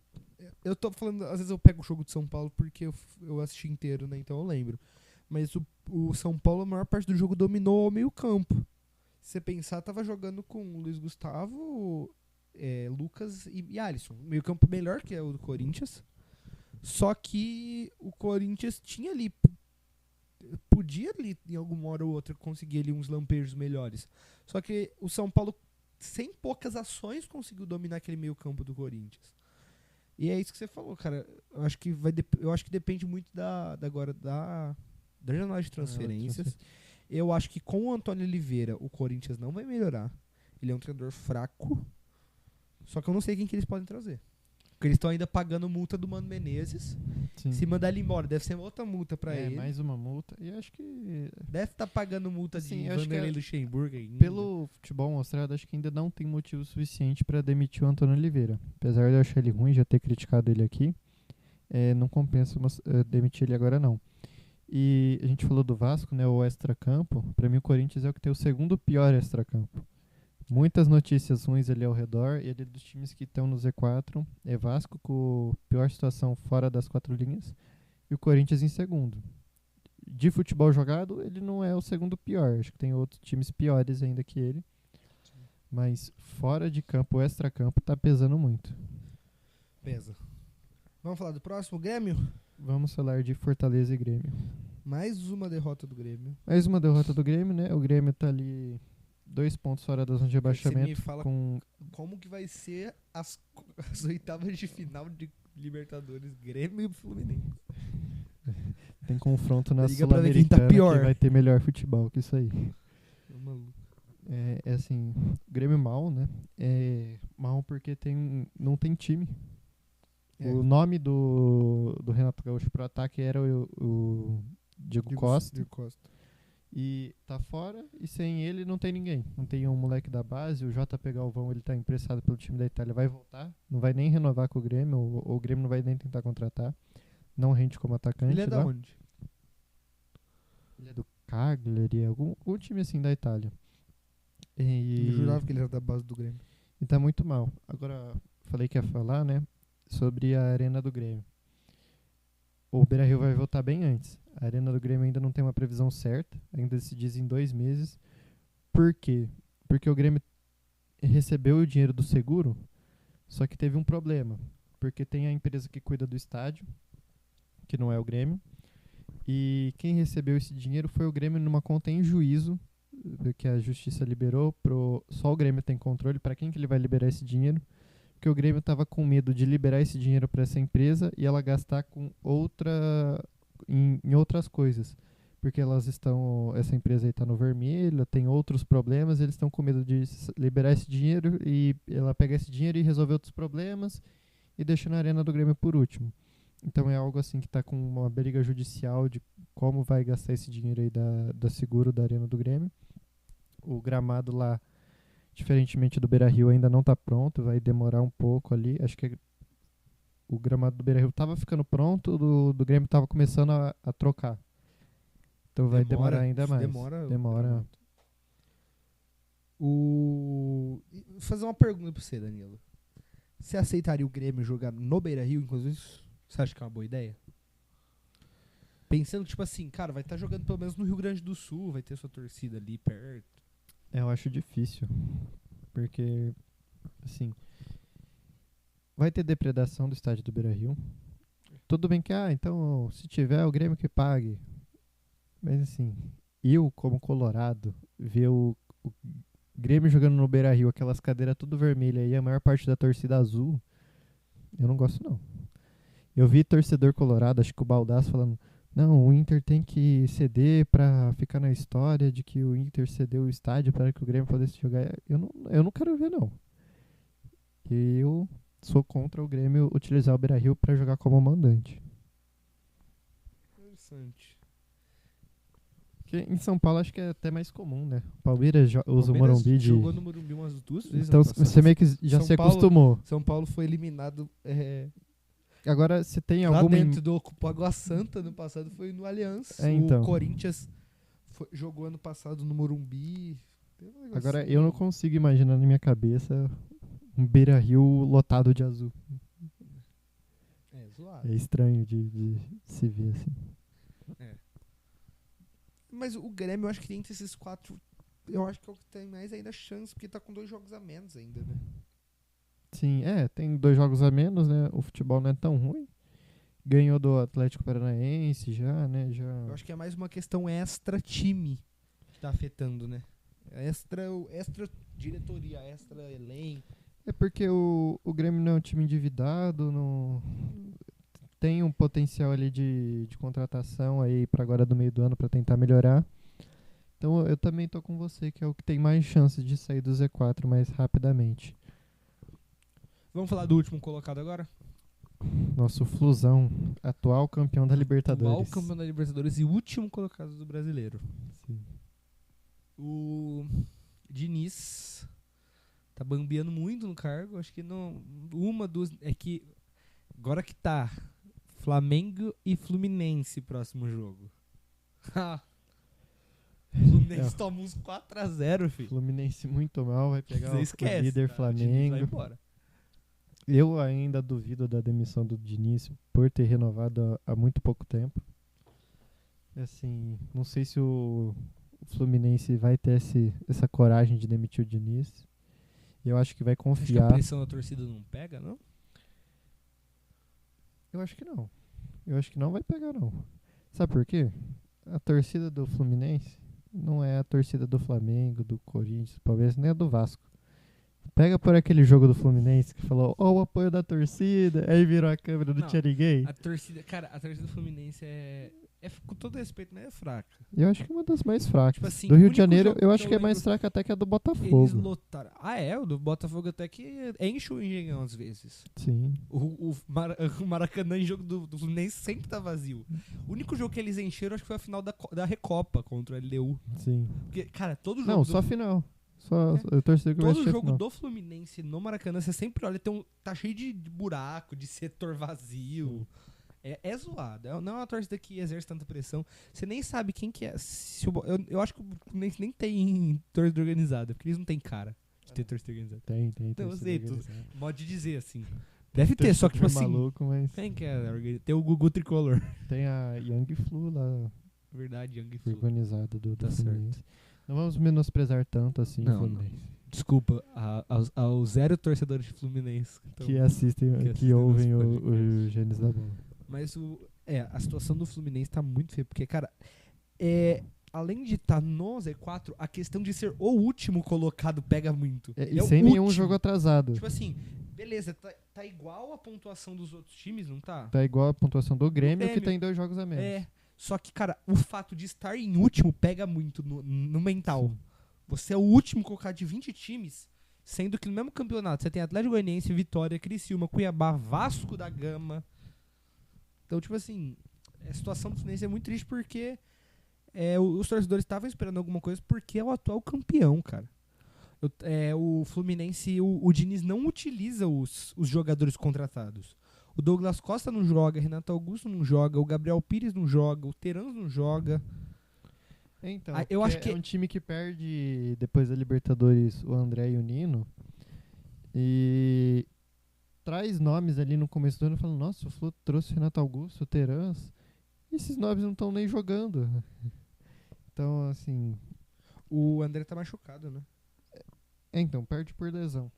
Eu tô falando, às vezes eu pego o jogo de São Paulo porque eu assisti inteiro, né? Então eu lembro. Mas o São Paulo, a maior parte do jogo dominou o meio-campo. Se você pensar, tava jogando com o Luiz Gustavo, Lucas e Alisson. Meio-campo melhor que é o do Corinthians. Só que o Corinthians tinha ali. Podia ali, em alguma hora ou outra, conseguir ali uns lampejos melhores. Só que o São Paulo, sem poucas ações, conseguiu dominar aquele meio campo do Corinthians. E é isso que você falou, cara. Eu acho que depende muito agora da janela de transferências. Eu acho que com o Antônio Oliveira, o Corinthians não vai melhorar. Ele é um treinador fraco. Só que eu não sei quem que eles podem trazer. Porque eles estão ainda pagando multa do Mano Menezes. Sim. Se mandar ele embora, deve ser outra multa pra ele. Mais uma multa. E acho que Deve estar pagando multa Sim, de eu acho que Vanderlei Luxemburgo ainda. pelo futebol mostrado, acho que ainda não tem motivo suficiente pra demitir o Antônio Oliveira. Apesar de eu achar ele ruim, já ter criticado ele aqui, não compensa demitir ele agora não. E a gente falou do Vasco, né, o extracampo. Pra mim o Corinthians é o que tem o segundo pior extracampo. Muitas notícias ruins ali ao redor. E ele dos times que estão no Z4 é Vasco com pior situação fora das 4 linhas e o Corinthians em segundo. De futebol jogado, ele não é o segundo pior. Acho que tem outros times piores ainda que ele. Mas fora de campo, o extracampo tá pesando muito. Pesa. Vamos falar do próximo, Grêmio? Vamos falar de Fortaleza e Grêmio. Mais uma derrota do Grêmio. Mais uma derrota do Grêmio, né? O Grêmio tá ali 2 pontos fora da zona de Você rebaixamento. me fala Com como que vai ser as oitavas de final de Libertadores, Grêmio e Fluminense. tem confronto na Liga pra ver quem tá Sul-Americana pior. que vai ter melhor futebol que isso aí. É maluco. É assim, Grêmio mal, né? É mal porque não tem time. O nome do Renato Gaúcho pro ataque era o Diego Costa. Diego Costa. E tá fora, e sem ele não tem ninguém. Não tem um moleque da base, o JP Galvão, ele tá emprestado pelo time da Itália, vai voltar. Não vai nem renovar com o Grêmio, o Grêmio não vai nem tentar contratar. Não rende como atacante. Ele é da lá. onde? Ele é do Cagliari, algum time assim da Itália. Eu jurava que ele era da base do Grêmio. E tá muito mal. Agora, falei que ia falar, né, sobre a Arena do Grêmio. O Beira-Rio vai voltar bem antes. A Arena do Grêmio ainda não tem uma previsão certa, ainda se diz em 2 meses. Por quê? Porque o Grêmio recebeu o dinheiro do seguro, só que teve um problema. Porque tem a empresa que cuida do estádio, que não é o Grêmio, e quem recebeu esse dinheiro foi o Grêmio numa conta em juízo, que a justiça liberou, só o Grêmio tem controle para quem que ele vai liberar esse dinheiro, porque o Grêmio estava com medo de liberar esse dinheiro para essa empresa e ela gastar com em outras coisas, porque essa empresa aí está no vermelho, tem outros problemas, eles estão com medo de liberar esse dinheiro e ela pega esse dinheiro e resolve outros problemas e deixa na Arena do Grêmio por último. Então é algo assim que está com uma briga judicial de como vai gastar esse dinheiro aí da seguro da Arena do Grêmio. O gramado lá, diferentemente do Beira-Rio, ainda não está pronto, vai demorar um pouco ali. Acho que o gramado do Beira-Rio estava ficando pronto, do Grêmio estava começando a trocar. Então vai demorar ainda mais. Demora. Vou fazer uma pergunta pra você, Danilo. Você aceitaria o Grêmio jogar no Beira-Rio, inclusive? Você acha que é uma boa ideia? Pensando, tipo assim, cara, vai estar jogando pelo menos no Rio Grande do Sul, vai ter sua torcida ali perto. Eu acho difícil. Porque, assim, vai ter depredação do estádio do Beira-Rio. Tudo bem que, então, se tiver, o Grêmio que pague. Mas, assim, eu, como colorado, ver o Grêmio jogando no Beira-Rio, aquelas cadeiras tudo vermelhas e a maior parte da torcida azul, eu não gosto, não. Eu vi torcedor colorado, acho que o Baldasso falando, não, o Inter tem que ceder pra ficar na história de que o Inter cedeu o estádio para que o Grêmio pudesse jogar. Eu não quero ver, não. Eu sou contra o Grêmio utilizar o Beira-Rio pra jogar como mandante. Interessante. Porque em São Paulo acho que é até mais comum, né? O Palmeiras usa o Palmeiras Morumbi de... jogou no Morumbi umas 2 vezes Então ano passado. você meio que já São se Paulo- acostumou. São Paulo foi eliminado Agora, se tem lá alguma... dentro do Água Santa no passado, foi no Allianz. Então. O Corinthians jogou ano passado no Morumbi. Tem um negocinho. Agora, eu não consigo imaginar na minha cabeça um Beira-Rio lotado de azul. É, zoado. É estranho de se ver assim. Mas o Grêmio, eu acho que entre esses 4, eu acho que é o que tem mais ainda chance, porque tá com 2 jogos a menos ainda, né? Sim, tem 2 jogos a menos, né? O futebol não é tão ruim. Ganhou do Atlético Paranaense já, né? Eu acho que é mais uma questão extra-time que tá afetando, né? Extra diretoria, extra elenco. É porque o Grêmio não é um time endividado, não tem um potencial ali de contratação aí pra agora do meio do ano pra tentar melhorar. Então eu também tô com você, que é o que tem mais chances de sair do Z4 mais rapidamente. Vamos falar do último colocado agora? Nosso Flusão, atual campeão da Libertadores. Atual campeão da Libertadores e último colocado do brasileiro. Sim. O Diniz tá bambeando muito no cargo. Acho que não. É que agora que tá Flamengo e Fluminense próximo jogo. Fluminense toma uns 4-0, filho. Fluminense muito mal, vai pegar Você o esquece, líder cara, o Diniz vai Flamengo. embora. Eu ainda duvido da demissão do Diniz por ter renovado há muito pouco tempo. Assim, não sei se o Fluminense vai ter essa coragem de demitir o Diniz. Eu acho que vai Acho que a confiar. pressão da torcida não pega, não? Eu acho que não. Eu acho que não vai pegar, não. Sabe por quê? A torcida do Fluminense não é a torcida do Flamengo, do Corinthians, do Palmeiras, nem a do Vasco. Pega por aquele jogo do Fluminense que falou, o apoio da torcida, aí virou a câmera, não tinha ninguém. A torcida do Fluminense com todo respeito, mas é fraca. Eu acho que é uma das mais fracas. Tipo assim, do o Rio único de Janeiro, jogo eu que acho eu que é mais lembro- fraca até que a do Eles Botafogo. lotaram. O do Botafogo até que enche o Engenhão às vezes. Sim. O Maracanã em jogo do Fluminense sempre tá vazio. O único jogo que eles encheram acho que foi a final da Recopa contra o LDU. Sim. Porque, cara, todo jogo. Não, só a final. Só É. eu torci que vai Todo assistir a jogo final. do Fluminense no Maracanã, você sempre olha, tá cheio de buraco, de setor vazio. É zoado. Não é uma torcida que exerce tanta pressão. Você nem sabe quem que é. Eu acho que o Fluminense nem tem torcida organizada, porque eles não têm cara de ter torcida organizada. Tem. Não, eu torcida sei, organizada. Modo de dizer assim. Deve ter, só que tipo Torcedor assim. maluco, mas Quem que é? Tem o Gugu Tricolor. tem a Young Flu lá, Verdade, Young Flu. organizada do Tá Fluminense. Não vamos menosprezar tanto assim Não, o Fluminense. Desculpa, aos 0 torcedores de Fluminense. Então, Que assistem, que que assistem ouvem nosso o podcast. Gênesis da Bola. Mas a situação do Fluminense tá muito feia, porque, cara, além de estar no Z4, a questão de ser o último colocado pega muito. Ele E é o sem nenhum último. jogo atrasado. Tipo assim, beleza, tá igual a pontuação dos outros times, não tá? Tá igual a pontuação do Grêmio, que Grêmio. tem 2 jogos a menos. Só que, cara, o fato de estar em último pega muito no mental. Sim. Você é o último colocado de 20 times, sendo que no mesmo campeonato você tem Atlético Goianiense, Vitória, Criciúma, Cuiabá, Vasco da Gama. Então, tipo assim, a situação do Fluminense é muito triste porque os torcedores estavam esperando alguma coisa porque é o atual campeão, cara. O Fluminense, o Diniz não utiliza os jogadores contratados. O Douglas Costa não joga, Renato Augusto não joga, o Gabriel Pires não joga, o Terans não joga. Então, Eu acho que é um time que perde depois da Libertadores o André e o Nino e traz nomes ali no começo do ano falando, nossa, o Flu trouxe o Renato Augusto, o Terans, esses 9 não estão nem jogando. Então, assim... O André tá machucado, né? Então, perde por lesão.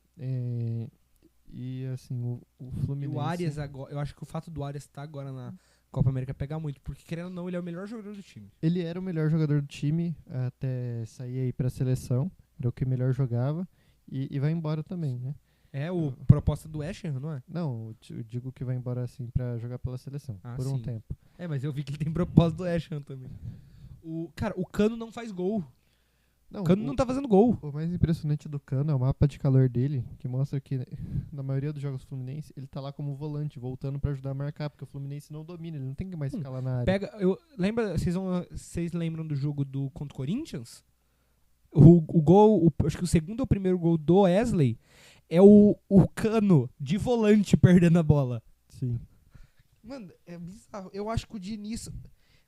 E, assim, o E Fluminense... o Arias agora, eu acho que o fato do Arias estar agora na Copa América pega muito, porque querendo ou não, ele é o melhor jogador do time. Ele era o melhor jogador do time até sair aí pra seleção. Era o que melhor jogava. E vai embora também, né? É o proposta do Escher, não é? Não, eu digo que vai embora assim pra jogar pela seleção, Ah, por um sim. tempo. É, mas eu vi que ele tem proposta do Escher também. Cara, o Cano não faz gol. Não, O Cano não tá fazendo gol. o mais impressionante do Cano é o mapa de calor dele, que mostra que na maioria dos jogos do Fluminense, ele tá lá como volante, voltando pra ajudar a marcar, porque o Fluminense não domina, ele não tem que mais ficar lá na área. Vocês lembram do jogo contra o Corinthians? O gol, acho que o segundo ou o primeiro gol do Wesley é o Cano de volante perdendo a bola. Sim. Mano, é bizarro. Eu acho que o Diniz...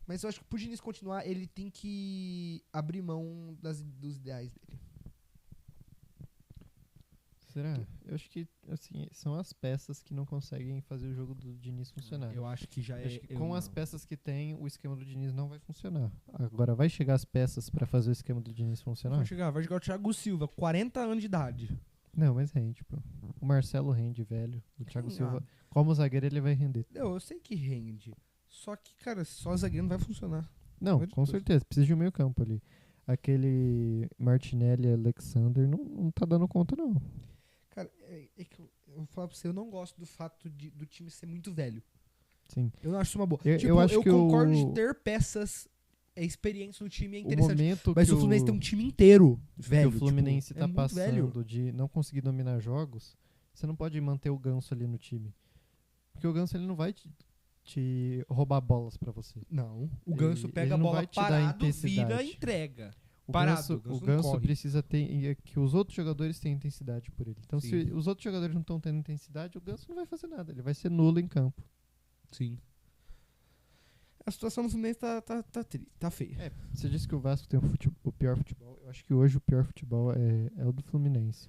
Mas eu acho que pro Diniz continuar, ele tem que abrir mão dos ideais dele. Será? Eu acho que, assim, são as peças que não conseguem fazer o jogo do Diniz funcionar. Eu acho que já Eu é... acho que com as peças que tem, o esquema do Diniz não vai funcionar. Agora, vai chegar as peças pra fazer o esquema do Diniz funcionar? Vai jogar o Thiago Silva, 40 anos de idade. Não, mas rende, pô. O Marcelo rende, velho. O Thiago Ah. Silva, como zagueiro, ele vai render. Eu sei que rende. Só que, cara, só zagueiro não vai funcionar. Não, Pelo com amor de Deus. certeza. Precisa de um meio campo ali. Aquele Martinelli e Alexander não tá dando conta, não. Cara, é que eu vou falar pra você, eu não gosto do fato do time ser muito velho. Sim. Eu não acho isso uma boa. Eu acho que concordo o- de ter peças, experiência no time é O interessante. momento Mas que o Fluminense tem um time inteiro que velho. o Fluminense tipo, tá muito passando velho. de não conseguir dominar jogos, você não pode manter o Ganso ali no time. Porque o Ganso ele não vai te roubar bolas pra você. Não, o Ele- Ganso pega ele a não bola vai te dar parado, intensidade. vira e entrega. O Parado, Ganso, o o Ganso não Ganso corre. precisa ter que os outros jogadores tenham intensidade por ele. Então, se Sim. os outros jogadores não estão tendo intensidade, o Ganso não vai fazer nada. Ele vai ser nulo em campo. Sim. A situação do Fluminense tá feia. Você disse que o Vasco tem o pior futebol. Eu acho que hoje o pior futebol é o do Fluminense.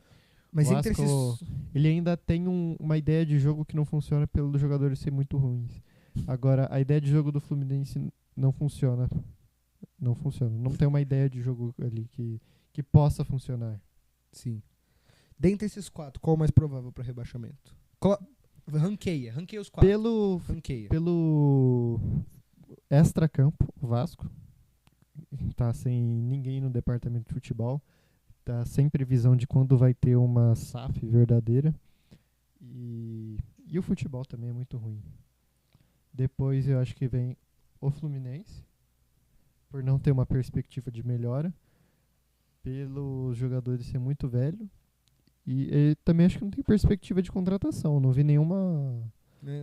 Mas o entre Vasco- esses... Ele ainda tem uma ideia de jogo que não funciona pelos jogadores serem muito ruins. Agora, a ideia de jogo do Fluminense não funciona. Não funciona. Não tem uma ideia de jogo ali que possa funcionar. Sim. Dentre esses 4, qual é o mais provável para rebaixamento? Ranqueia os 4. Ranqueia. Pelo extracampo, o Vasco tá sem ninguém no departamento de futebol. Tá sem previsão de quando vai ter uma SAF verdadeira. E o futebol também é muito ruim. Depois eu acho que vem o Fluminense, por não ter uma perspectiva de melhora, pelos jogadores ser muito velho. E também acho que não tem perspectiva de contratação. Não vi nenhuma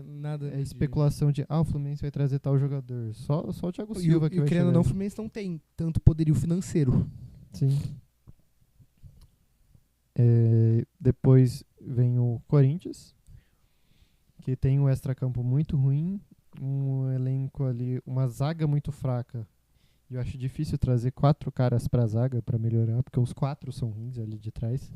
Nada. especulação de o Fluminense vai trazer tal jogador. Só o Thiago E Silva que vai querendo ou chegar. não, o Fluminense não tem tanto poderio financeiro. Sim. Depois vem o Corinthians, que tem um extracampo muito ruim, um elenco ali, uma zaga muito fraca. E eu acho difícil trazer 4 caras pra zaga pra melhorar, porque os 4 são ruins ali de trás.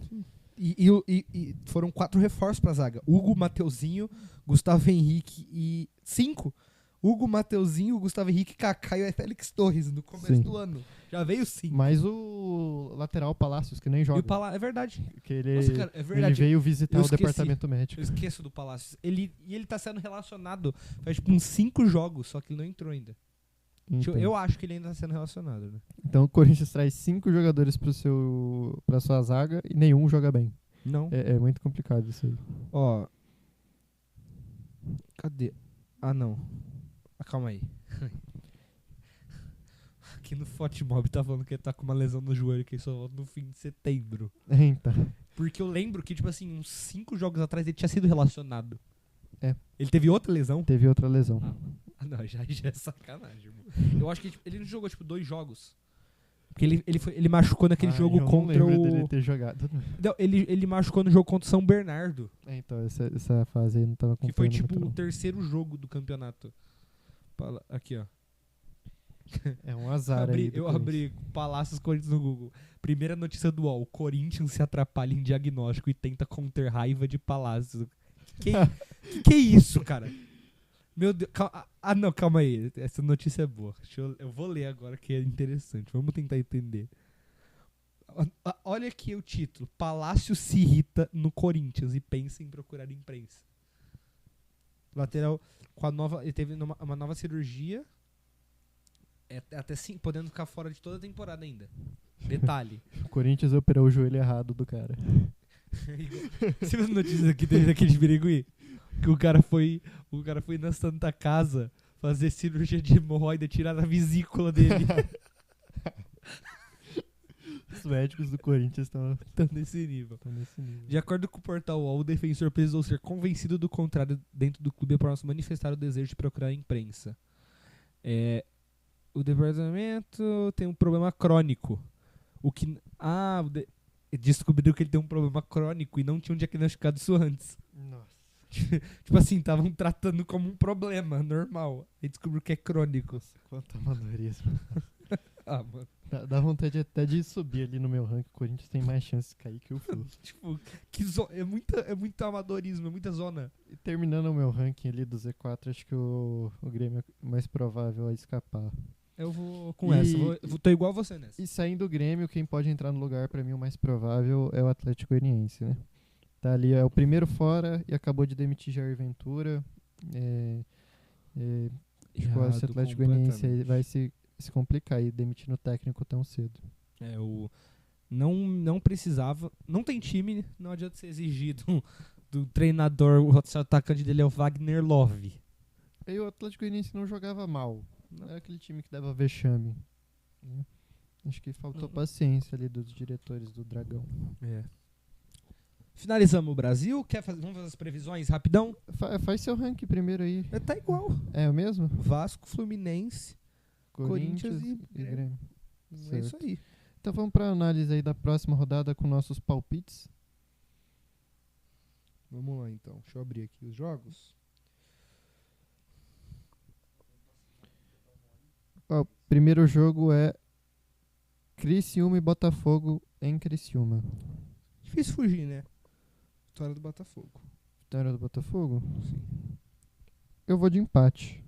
E foram 4 reforços pra zaga. Hugo, Mateuzinho, Gustavo Henrique e 5. Hugo, Mateuzinho, Gustavo Henrique, Kaká e o Félix Torres no começo Sim. do ano. Já veio 5. Mas o lateral Palácios, que nem E joga. o Palácio, é verdade. Que ele, Nossa, cara, é ele verdade. veio visitar Eu o esqueci. departamento médico. Eu esqueço do Palácio. Ele tá sendo relacionado faz tipo uns 5 jogos, só que ele não entrou ainda. Então, Eu acho que ele ainda tá sendo relacionado, né? então o Corinthians traz 5 jogadores pra sua zaga e nenhum joga bem. Não. É muito complicado isso aí. Ó. Cadê? Ah, não. Calma aí. Aqui no Fotmob tá falando que ele tá com uma lesão no joelho que ele só volta no fim de setembro. Então. Porque eu lembro que, tipo assim, uns 5 jogos atrás ele tinha sido relacionado. É. Ele teve outra lesão? Teve outra lesão. Ah, não, já é sacanagem, irmão. Eu acho que tipo, ele não jogou, tipo, 2 jogos. Porque ele machucou naquele jogo eu não contra lembro o... dele ter jogado. Não, ele machucou no jogo contra o São Bernardo. Então, essa fase aí não tava Que acompanhando foi, tipo, muito, o não. terceiro jogo do campeonato. Aqui, ó. É um azar aí do Eu Corinthians. abri Palácios Corinthians no Google. Primeira notícia do UOL. Corinthians se atrapalha em diagnóstico e tenta conter raiva de Palácios. Que é isso, cara? Meu Deus. Não, calma aí. Essa notícia é boa. Eu vou ler agora que é interessante. Vamos tentar entender. Olha aqui o título. Palácio se irrita no Corinthians e pensa em procurar imprensa. Lateral com a nova. Ele teve uma nova cirurgia. Até sim, podendo ficar fora de toda a temporada ainda. Detalhe. O Corinthians operou o joelho errado do cara. Você viu as notícias aqui daquele de Birigui? Que o cara foi na Santa Casa fazer cirurgia de hemorroida, tirar a vesícula dele. Os médicos do Corinthians estão nesse nível. nesse nível. De acordo com o portal UOL, o defensor precisou ser convencido do contrário dentro do clube para manifestar o desejo de procurar a imprensa. O departamento tem um problema crônico. Descobriu que ele tem um problema crônico e não tinham diagnosticado isso antes. Nossa. Tipo assim, estavam tratando como um problema normal. Aí descobriu que é crônico. Quanto amadorismo. Mano. Dá vontade até de subir ali no meu ranking. O Corinthians tem mais chance de cair que o Flu. Tipo, é muito amadorismo, é muita zona. E terminando o meu ranking ali do Z4, acho que o Grêmio é mais provável a escapar. Eu vou com essa. Tô igual a você nessa. E saindo do Grêmio, quem pode entrar no lugar, pra mim, o mais provável é o Atlético Goianiense, né? Tá ali, é o primeiro fora e acabou de demitir Jair Ventura. Acho que o Atlético Goianiense aí vai se complicar aí, demitindo o técnico tão cedo. Não precisava. Não tem time, não adianta ser exigido do treinador. O atacante dele é o Wagner Love. E o Atlético Goianiense não jogava mal. Não era aquele time que dava vexame. Acho que faltou paciência ali dos diretores do Dragão. Finalizamos o Brasil. Vamos fazer as previsões rapidão? Faz seu ranking primeiro aí. Tá igual. É o mesmo? Vasco, Fluminense, Corinthians e Grêmio. É isso aí. Então vamos para a análise aí da próxima rodada com nossos palpites. Vamos lá então. Deixa eu abrir aqui os jogos. O primeiro jogo é Criciúma e Botafogo em Criciúma. Difícil fugir, né? Vitória do Botafogo. Vitória do Botafogo? Sim. Eu vou de empate.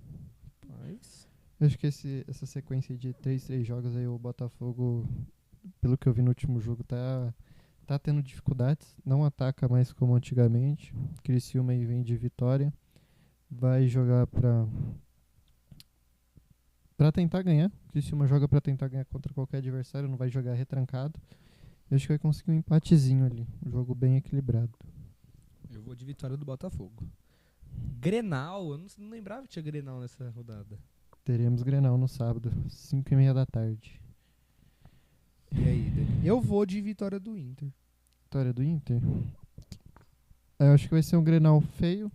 Mas... Eu acho que essa sequência de 3 jogos aí, o Botafogo, pelo que eu vi no último jogo, tá tendo dificuldades. Não ataca mais como antigamente. Criciúma aí vem de vitória. Vai jogar pra tentar ganhar. Criciúma joga pra tentar ganhar contra qualquer adversário, não vai jogar retrancado. Eu acho que vai conseguir um empatezinho ali. Um jogo bem equilibrado. Eu vou de vitória do Botafogo. Grenal, eu não lembrava que tinha Grenal nessa rodada. Teremos Grenal no sábado, 5h30 da tarde. E aí, Dani? Eu vou de vitória do Inter. Vitória do Inter? Eu acho que vai ser um Grenal feio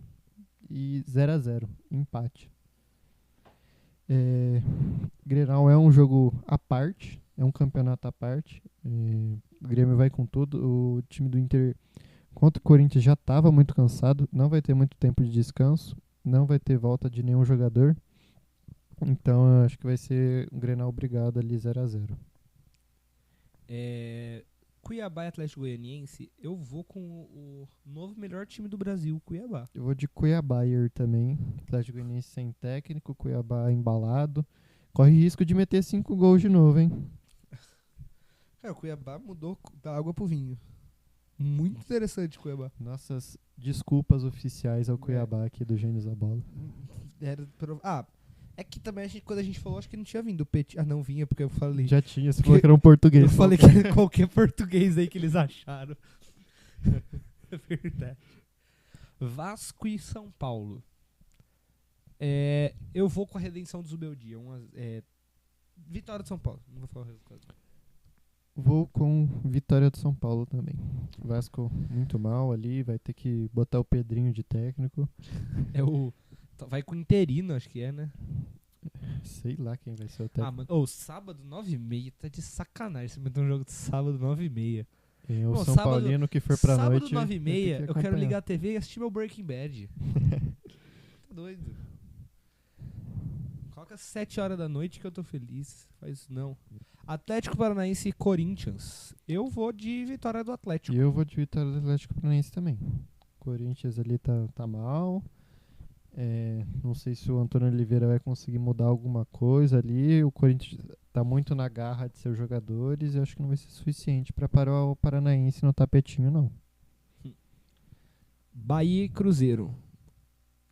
e 0x0, empate. Grenal é um jogo à parte, é um campeonato à parte. O Grêmio vai com tudo. O time do Inter contra o Corinthians já estava muito cansado, não vai ter muito tempo de descanso, não vai ter volta de nenhum jogador. Então eu acho que vai ser um Grenal obrigado ali 0x0. Cuiabá e Atlético Goianiense, eu vou com o novo melhor time do Brasil, Cuiabá. Eu vou de Cuiabá também. Atlético Goianiense sem técnico, Cuiabá embalado. Corre risco de meter 5 gols de novo, hein? Cara, o Cuiabá mudou da água pro vinho. Muito interessante, Cuiabá. Nossas desculpas oficiais ao Cuiabá aqui do Gênios da Bola. É que também quando a gente falou, acho que não tinha vindo o Petit. Não vinha, porque eu falei. Já tinha, você falou que era um português. Eu falei que era qualquer português aí que eles acharam. É verdade. Vasco e São Paulo. Eu vou com a redenção do Zubeldia. Vitória de São Paulo. Não vou falar o resultado. Vou com vitória do São Paulo também. Vasco muito mal ali, vai ter que botar o Pedrinho de técnico. Vai com o interino, acho que é, né? Sei lá quem vai ser o técnico. Mano, sábado 9h30, tá de sacanagem você meter um jogo de sábado 9h30. O São Paulino que for pra noite. Sábado 9h30, eu quero ligar a TV e assistir meu Breaking Bad. Tá doido. Coloca 7 horas da noite que eu tô feliz. Faz isso não. Atlético Paranaense e Corinthians. Eu vou de vitória do Atlético. E eu vou de vitória do Atlético Paranaense também. Corinthians ali tá mal. Não sei se o Antônio Oliveira vai conseguir mudar alguma coisa ali. O Corinthians tá muito na garra de seus jogadores e acho que não vai ser suficiente para parar o Paranaense no tapetinho, não. Bahia e Cruzeiro.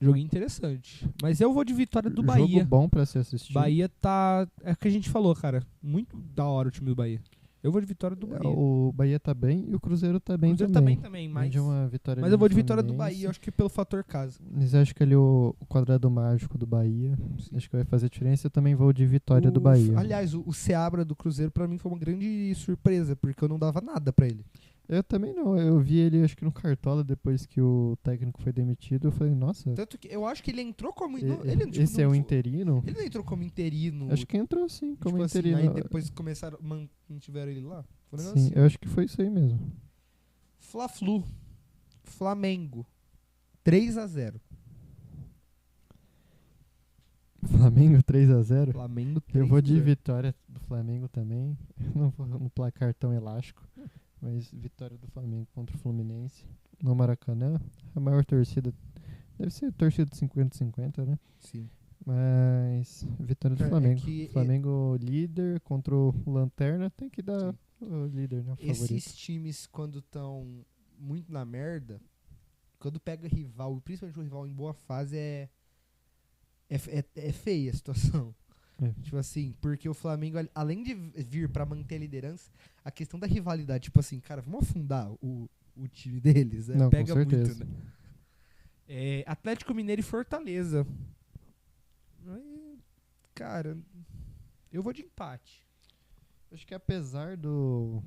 Joguinho interessante. Mas eu vou de vitória do Jogo Bahia. bom para se assistir. Bahia tá... É o que a gente falou, cara. Muito da hora o time do Bahia. Eu vou de vitória do Bahia. O Bahia tá bem e o Cruzeiro tá O bem Cruzeiro também. tá bem também, mas... Vem de uma vitória Mas eu vou de no vitória do Fluminense. Bahia, eu acho que pelo fator casa. Mas acho que ali o quadrado mágico do Bahia, acho que vai fazer diferença. Eu também vou de vitória do Bahia. Aliás, o Seabra do Cruzeiro pra mim foi uma grande surpresa, porque eu não dava nada pra ele. Eu também não, eu vi ele acho que no Cartola depois que o técnico foi demitido. Eu falei, nossa, Tanto que eu acho que ele entrou como... esse é o interino? Ele não entrou como interino. Acho que entrou sim, como tipo assim, interino. aí depois começaram, mantiveram ele lá. Foi um negócio Sim, assim. eu acho que foi isso aí mesmo. Fla-Flu. Flamengo. 3-0. Flamengo 3-0. Flamengo 3-0. Eu vou de vitória do Flamengo também. Não vou no placar tão elástico, mas vitória do Flamengo contra o Fluminense no Maracanã. A maior torcida deve ser a torcida de 50-50, né? Sim. Mas vitória do Flamengo. que Flamengo líder contra o Lanterna, tem que dar o líder, né? O favorito. esses times, quando estão muito na merda, quando pega rival, principalmente o rival em boa fase, é feia a situação. É. Tipo assim, porque o Flamengo, além de vir pra manter a liderança, a questão da rivalidade, tipo assim, cara, vamos afundar o time deles. Não, com pega certeza. muito, né? Atlético Mineiro e Fortaleza. Aí, cara, eu vou de empate. Acho que apesar do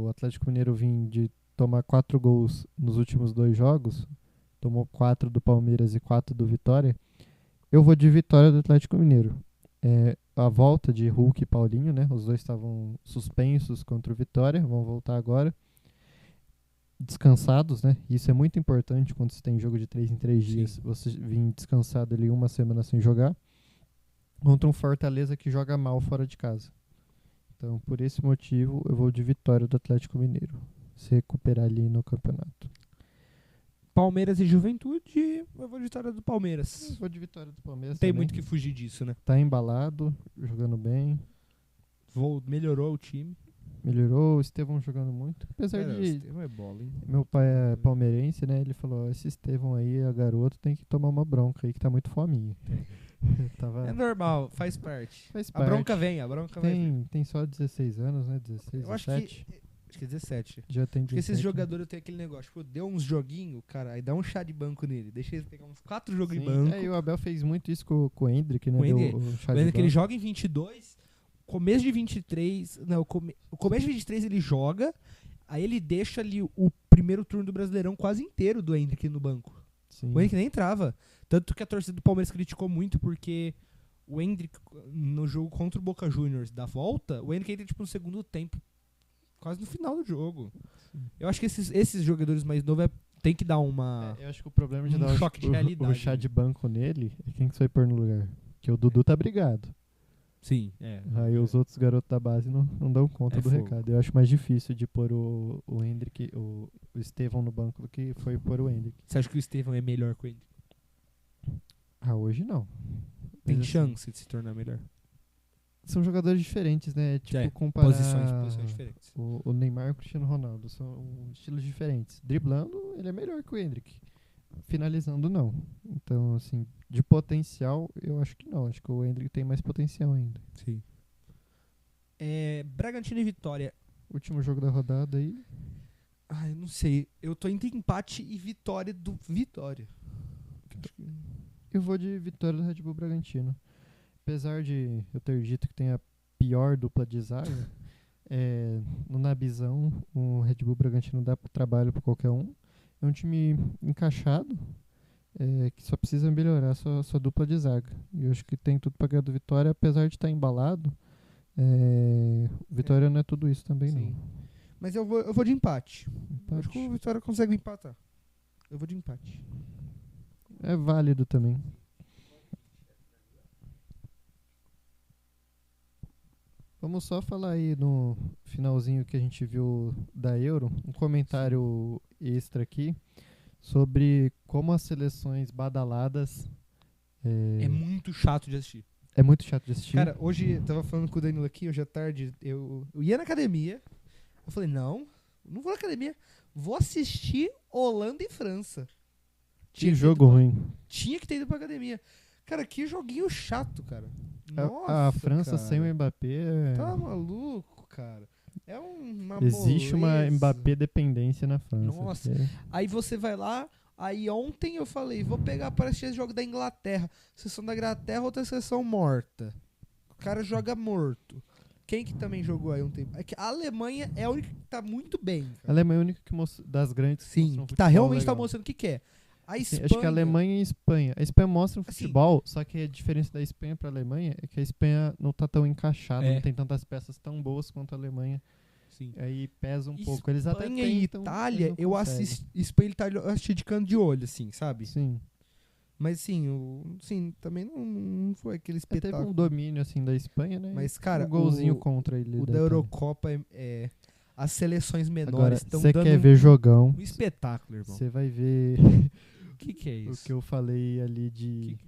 Atlético Mineiro vir de tomar 4 gols nos últimos 2 jogos, tomou 4 do Palmeiras e 4 do Vitória, eu vou de vitória do Atlético Mineiro. A volta de Hulk e Paulinho, né? Os dois estavam suspensos contra o Vitória, vão voltar agora. Descansados, né? Isso é muito importante quando você tem jogo de 3 em 3 dias. Você vir descansado ali uma semana sem jogar. Contra um Fortaleza que joga mal fora de casa. Então, por esse motivo, eu vou de vitória do Atlético Mineiro. Se recuperar ali no campeonato. Palmeiras e Juventude, eu vou de vitória do Palmeiras. Eu vou de vitória do Palmeiras Não tem também. muito que fugir disso, né? Tá embalado, jogando bem. Melhorou o time. Melhorou, o Estevão jogando muito. Apesar Cara, o de... Estevão é bola, hein? Meu pai é palmeirense, né? Ele falou, esse Estevão aí, a garoto, tem que tomar uma bronca aí que tá muito fominha. Tava... É normal, faz parte. Faz A parte. bronca vem, a bronca vai vir. Tem só 16 anos, né? 16, Eu acho 17. que é 17. Já tem 17. Porque esses jogadores têm aquele negócio, tipo, deu uns joguinhos, cara, aí dá um chá de banco nele. Deixa ele pegar uns 4 jogos de banco. E o Abel fez muito isso com o Hendrick, né? O Hendrick. Deu o chá de Lembra que ele banco. joga em 22, começo de 23, não, o começo de 23 ele joga, aí ele deixa ali o primeiro turno do Brasileirão quase inteiro do Hendrick no banco. Sim. O Hendrick nem entrava. Tanto que a torcida do Palmeiras criticou muito porque o Hendrick, no jogo contra o Boca Juniors da volta, o Hendrick entra tipo no segundo tempo, quase no final do jogo. Sim. Eu acho que esses jogadores mais novos tem que dar uma... Eu acho que o problema de um dar choque de realidade, o chá né? de banco nele é quem que você vai pôr no lugar. Porque o Dudu tá brigado. Sim, Aí os outros garotos da base não dão conta É do fogo. recado. Eu acho mais difícil de pôr o Hendrick, o Estevão no banco do que foi pôr o Hendrick. Você acha que o Estevão é melhor que o Hendrick? Hoje não. Tem Mas, assim, chance de se tornar melhor? são jogadores diferentes, né? Tipo, É, comparar posições diferentes. o Neymar e o Cristiano Ronaldo. São estilos diferentes. Driblando, ele é melhor que o Hendrick. Finalizando, não. Então, assim, de potencial, eu acho que não. Acho que o Hendrick tem mais potencial ainda. Sim. Bragantino e Vitória. Último jogo da rodada aí. Ai, não sei. Eu tô entre empate e vitória do Vitória. Eu vou de vitória do Red Bull Bragantino. Apesar de eu ter dito que tem a pior dupla de zaga, no Nabizão, o Red Bull Bragantino dá trabalho para qualquer um. É um time encaixado, que só precisa melhorar sua dupla de zaga. E eu acho que tem tudo para ganhar do Vitória, apesar de estar embalado. Vitória não é tudo isso também, Sim. não. Mas eu vou de empate. Eu acho que Empate. o Vitória consegue empatar. Eu vou de empate. É válido também. Vamos só falar aí no finalzinho que a gente viu da Euro, um comentário extra aqui sobre como as seleções badaladas É muito chato de assistir. é muito chato de assistir. Cara, hoje eu tava falando com o Danilo aqui, hoje à tarde, eu ia na academia. Eu falei, não vou na academia. Vou assistir Holanda e França. Que jogo ruim. Tinha que ter ido pra academia. Cara, que joguinho chato, cara. A Nossa, França cara. sem o Mbappé. Tá maluco, cara. É uma Existe uma moleza. Mbappé dependência na França. Nossa. porque- Aí você vai lá, aí ontem eu falei, vou pegar para assistir esse jogo da Inglaterra. Seleção da Inglaterra, outra seleção morta. O cara joga morto. Quem que também jogou aí um tempo? É que a Alemanha é a única que tá muito bem. A Cara. Alemanha é a única que das grandes que Sim, mostram um que tá futebol realmente tá legal. mostrando o que quer. A Sim, Espanha... acho que a Alemanha e a Espanha. A Espanha mostra um Assim, futebol, só que a diferença da Espanha pra Alemanha é que a Espanha não tá tão encaixada, É. não tem tantas peças tão boas quanto a Alemanha. Sim. Aí pesa um pouco. Eles até Espanha e tentam, Itália, mas não eu conseguem. assisti Espanha e Itália eu assisti de canto de olho, assim, sabe? Sim. Mas sim, também não foi aquele Teve espetáculo. um domínio assim da Espanha, né? Mas, cara, um golzinho contra ele. o da Itália. Eurocopa as seleções Agora, menores estão você dando quer ver jogão, um espetáculo, irmão. você vai ver O que é o isso? que eu falei ali de... Que-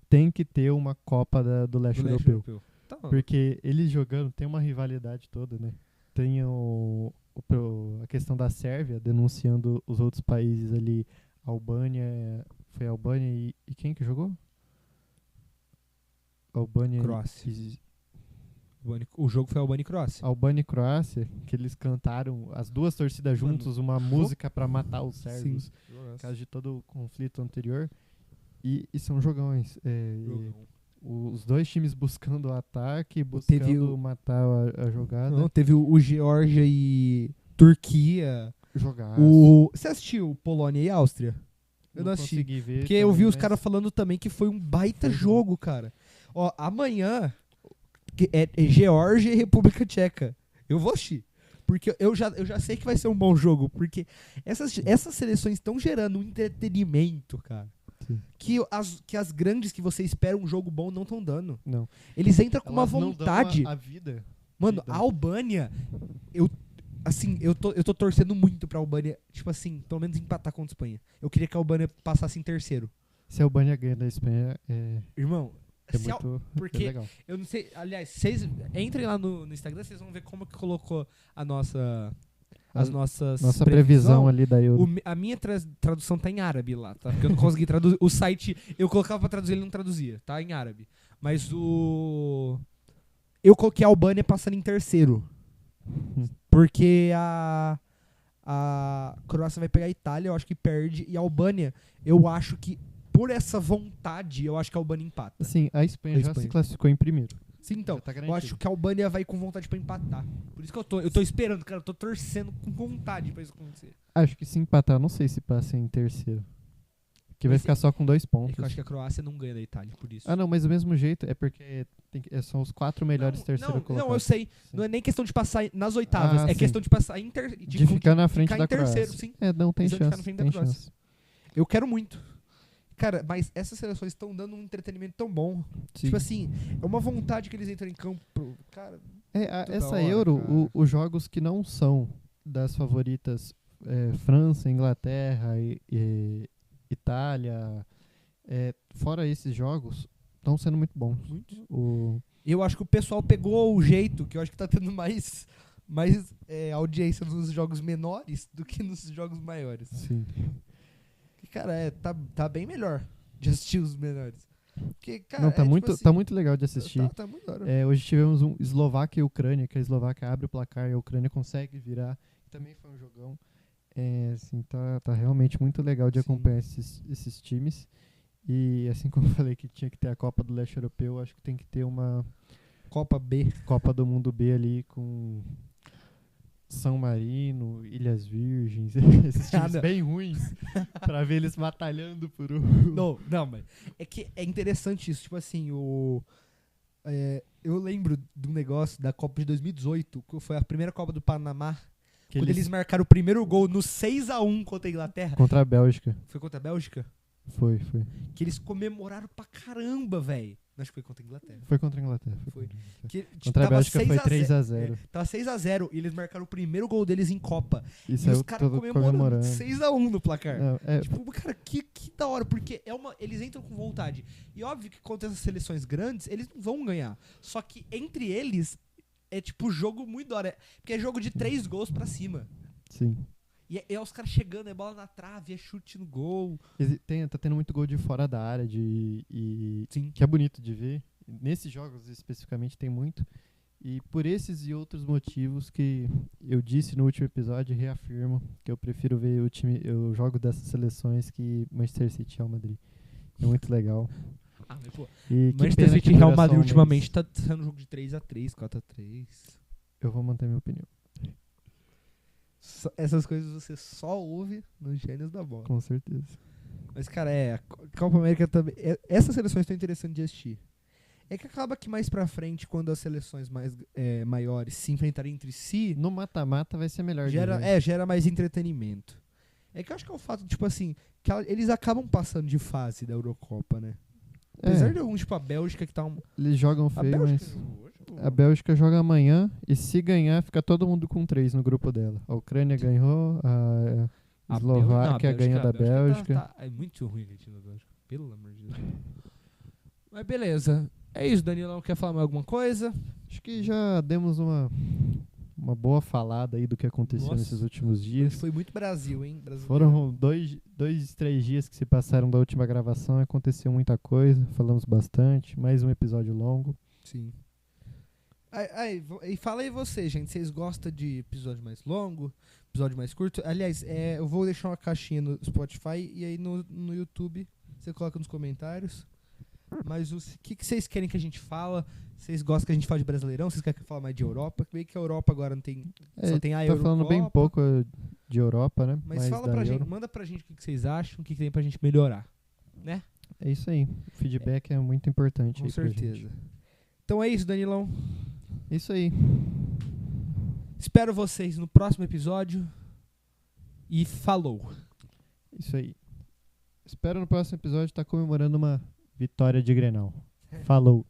Tem que ter uma Copa do Leste Do leste Europeu. europeu. Tá, Porque eles jogando tem uma rivalidade toda, né? Tem a questão da Sérvia denunciando os outros países ali. Albânia, foi a Albânia e quem que jogou? Albânia Croácia. e O jogo foi Albânia e Croácia. Albânia e Croácia, que eles cantaram as duas torcidas Mano, juntos uma música pra matar os sérvios, Sim. por causa de todo o conflito anterior. E são jogões. Os dois times buscando o ataque, buscando Teve o- matar a jogada. Não, teve o Geórgia e Turquia. Jogar. Você assistiu Polônia e Áustria? Eu não assisti. consegui ver. Porque eu vi também, os mas caras falando também que foi um baita Foi bom. jogo, cara. Ó, amanhã é Geórgia e República Tcheca. Eu vou assistir. Porque eu já sei que vai ser um bom jogo. Porque essas seleções estão gerando um entretenimento, cara. Sim. Que as grandes que você espera um jogo bom não estão dando. Não. Eles entram com uma Elas não dão vontade. a vida. Mano, Vida. a Albânia, eu tô torcendo muito pra Albânia, tipo assim, pelo menos empatar contra a Espanha. Eu queria que a Albânia passasse em terceiro. Se a Albânia ganha da Espanha, é Irmão, se a- muito porque é legal. eu não sei, aliás, vocês entrem lá no Instagram, vocês vão ver como que colocou as nossas Nossa previsão ali da Euro. A minha tradução tá em árabe lá, tá? Porque eu não consegui traduzir. O site, eu colocava pra traduzir, ele não traduzia, tá? Em árabe. Mas eu coloquei a Albânia passando em terceiro. Porque a Croácia vai pegar a Itália, eu acho que perde. E a Albânia, eu acho que, por essa vontade, eu acho que a Albânia empata. Assim, a Espanha A já Espanha. se classificou em primeiro. Sim, então. Já tá Eu garantido. acho que a Albânia vai com vontade pra empatar. Por isso que eu tô esperando, cara. Eu tô torcendo com vontade pra isso acontecer. Acho que se empatar, não sei se passa em terceiro. Que vai Mas ficar só com 2 É pontos. que eu acho que a Croácia não ganha da Itália, por isso. Ah, não, mas do mesmo jeito, é porque são os 4 melhores terceiro não, colocados. não, eu sei. Sim. Não é nem questão de passar nas oitavas. Ah, É sim. questão de passar De ficar na frente ficar da em terceiro, Croácia. sim. É, não, tem Eles vão ficar chance. na frente da Tem Croácia. chance. Eu quero muito. Cara, mas essas seleções estão dando um entretenimento tão bom. Sim. Tipo assim, é uma vontade que eles entram em campo. Cara, muito Essa da hora, Euro, cara. os jogos que não são das favoritas, França, Inglaterra, e Itália, fora esses jogos, estão sendo muito bons. eu acho que o pessoal pegou o jeito, que eu acho que tá tendo mais audiência nos jogos menores do que nos jogos maiores. Sim. Que, cara, tá bem melhor de assistir os menores. Porque, cara, Não, tá muito, assim, tá muito legal de assistir. Tá muito da hora. Hoje tivemos um Eslováquia e Ucrânia, que a Eslováquia abre o placar e a Ucrânia consegue virar. Também foi um jogão. Assim, tá realmente muito legal de Sim. acompanhar esses times. E assim como eu falei que tinha que ter a Copa do Leste Europeu, acho que tem que ter uma Copa B. Copa do Mundo B ali com São Marino, Ilhas Virgens, esses times não. bem ruins, pra ver eles batalhando por um... Não, mas é que é interessante isso. Tipo assim, eu lembro de um negócio da Copa de 2018, que foi a primeira Copa do Panamá, que quando eles marcaram o primeiro gol no 6-1 contra a Inglaterra. Contra a Bélgica. Foi contra a Bélgica? Foi. Que eles comemoraram pra caramba, velho. Acho que foi contra a Inglaterra. Foi contra a Inglaterra. Foi. Que, tipo, Contra a tava Bélgica foi 6-0. 3-0. Tava 6-0 e eles marcaram o primeiro gol deles em Copa. E E os saiu caras todo comemorando comemorando. 6-1 no placar. Não, Tipo, cara, que da hora, porque eles entram com vontade. E óbvio que contra essas seleções grandes, eles não vão ganhar. Só que entre eles, é tipo jogo muito da hora. Porque é jogo de 3 gols pra cima. sim. E é os caras chegando, é bola na trave, é chute no gol. Tá tendo muito gol de fora da área, Sim. que é bonito de ver. Nesses jogos especificamente tem muito. E por esses e outros motivos que eu disse no último episódio, reafirmo que eu prefiro ver o jogo dessas seleções que Manchester City e Real Madrid. É muito legal. Ah, mas pô, E que Manchester pena City que e Real dura só Madrid um ultimamente mês. tá sendo um jogo de 3-3, 4-3. Eu vou manter minha opinião, Essas coisas você só ouve nos Gênios da Bola. com certeza. Mas, cara, a Copa América também. Essas seleções estão interessantes de assistir. É que acaba que mais pra frente, quando as seleções maiores se enfrentarem entre si, No mata-mata vai ser melhor de ver. gera mais entretenimento. É que eu acho que é o fato, tipo assim, que eles acabam passando de fase da Eurocopa, né? Apesar de alguns, tipo a Bélgica que tá Eles jogam A feio, Bélgica mas jogou hoje, ou- a Bélgica joga amanhã e se ganhar, fica todo mundo com 3 no grupo dela. A Ucrânia ganhou, a A Eslováquia ganhou da Bélgica. É muito ruim a time da Bélgica, pelo amor de Deus. Mas beleza. É isso, Danilão. Quer falar mais alguma coisa? Acho que já demos uma boa falada aí do que aconteceu Nossa. nesses últimos Hoje dias. foi muito Brasil, hein? Brasileiro. Foram 3 dias que se passaram da última gravação, aconteceu muita coisa, falamos bastante, mais um episódio longo. Sim. E fala aí você, gente. Vocês gostam de episódio mais longo? Episódio mais curto? Aliás, eu vou deixar uma caixinha no Spotify e aí no YouTube você coloca nos comentários. Mas o que vocês querem que a gente fala? Vocês gostam que a gente fale de Brasileirão? Vocês querem que eu fale mais de Europa? Meio que a Europa agora não tem. Só tem a Tá Eurocopa. falando bem pouco de Europa, né? Mas mais fala da pra Euro. gente, manda pra gente o que vocês acham, o que tem pra gente melhorar. Né? É isso aí. O feedback é muito importante Com aí pra gente. certeza. Então é isso, Danilão. É isso aí. Espero vocês no próximo episódio. E falou. Isso aí. Espero no próximo episódio estar comemorando uma vitória de Grenal. Falou.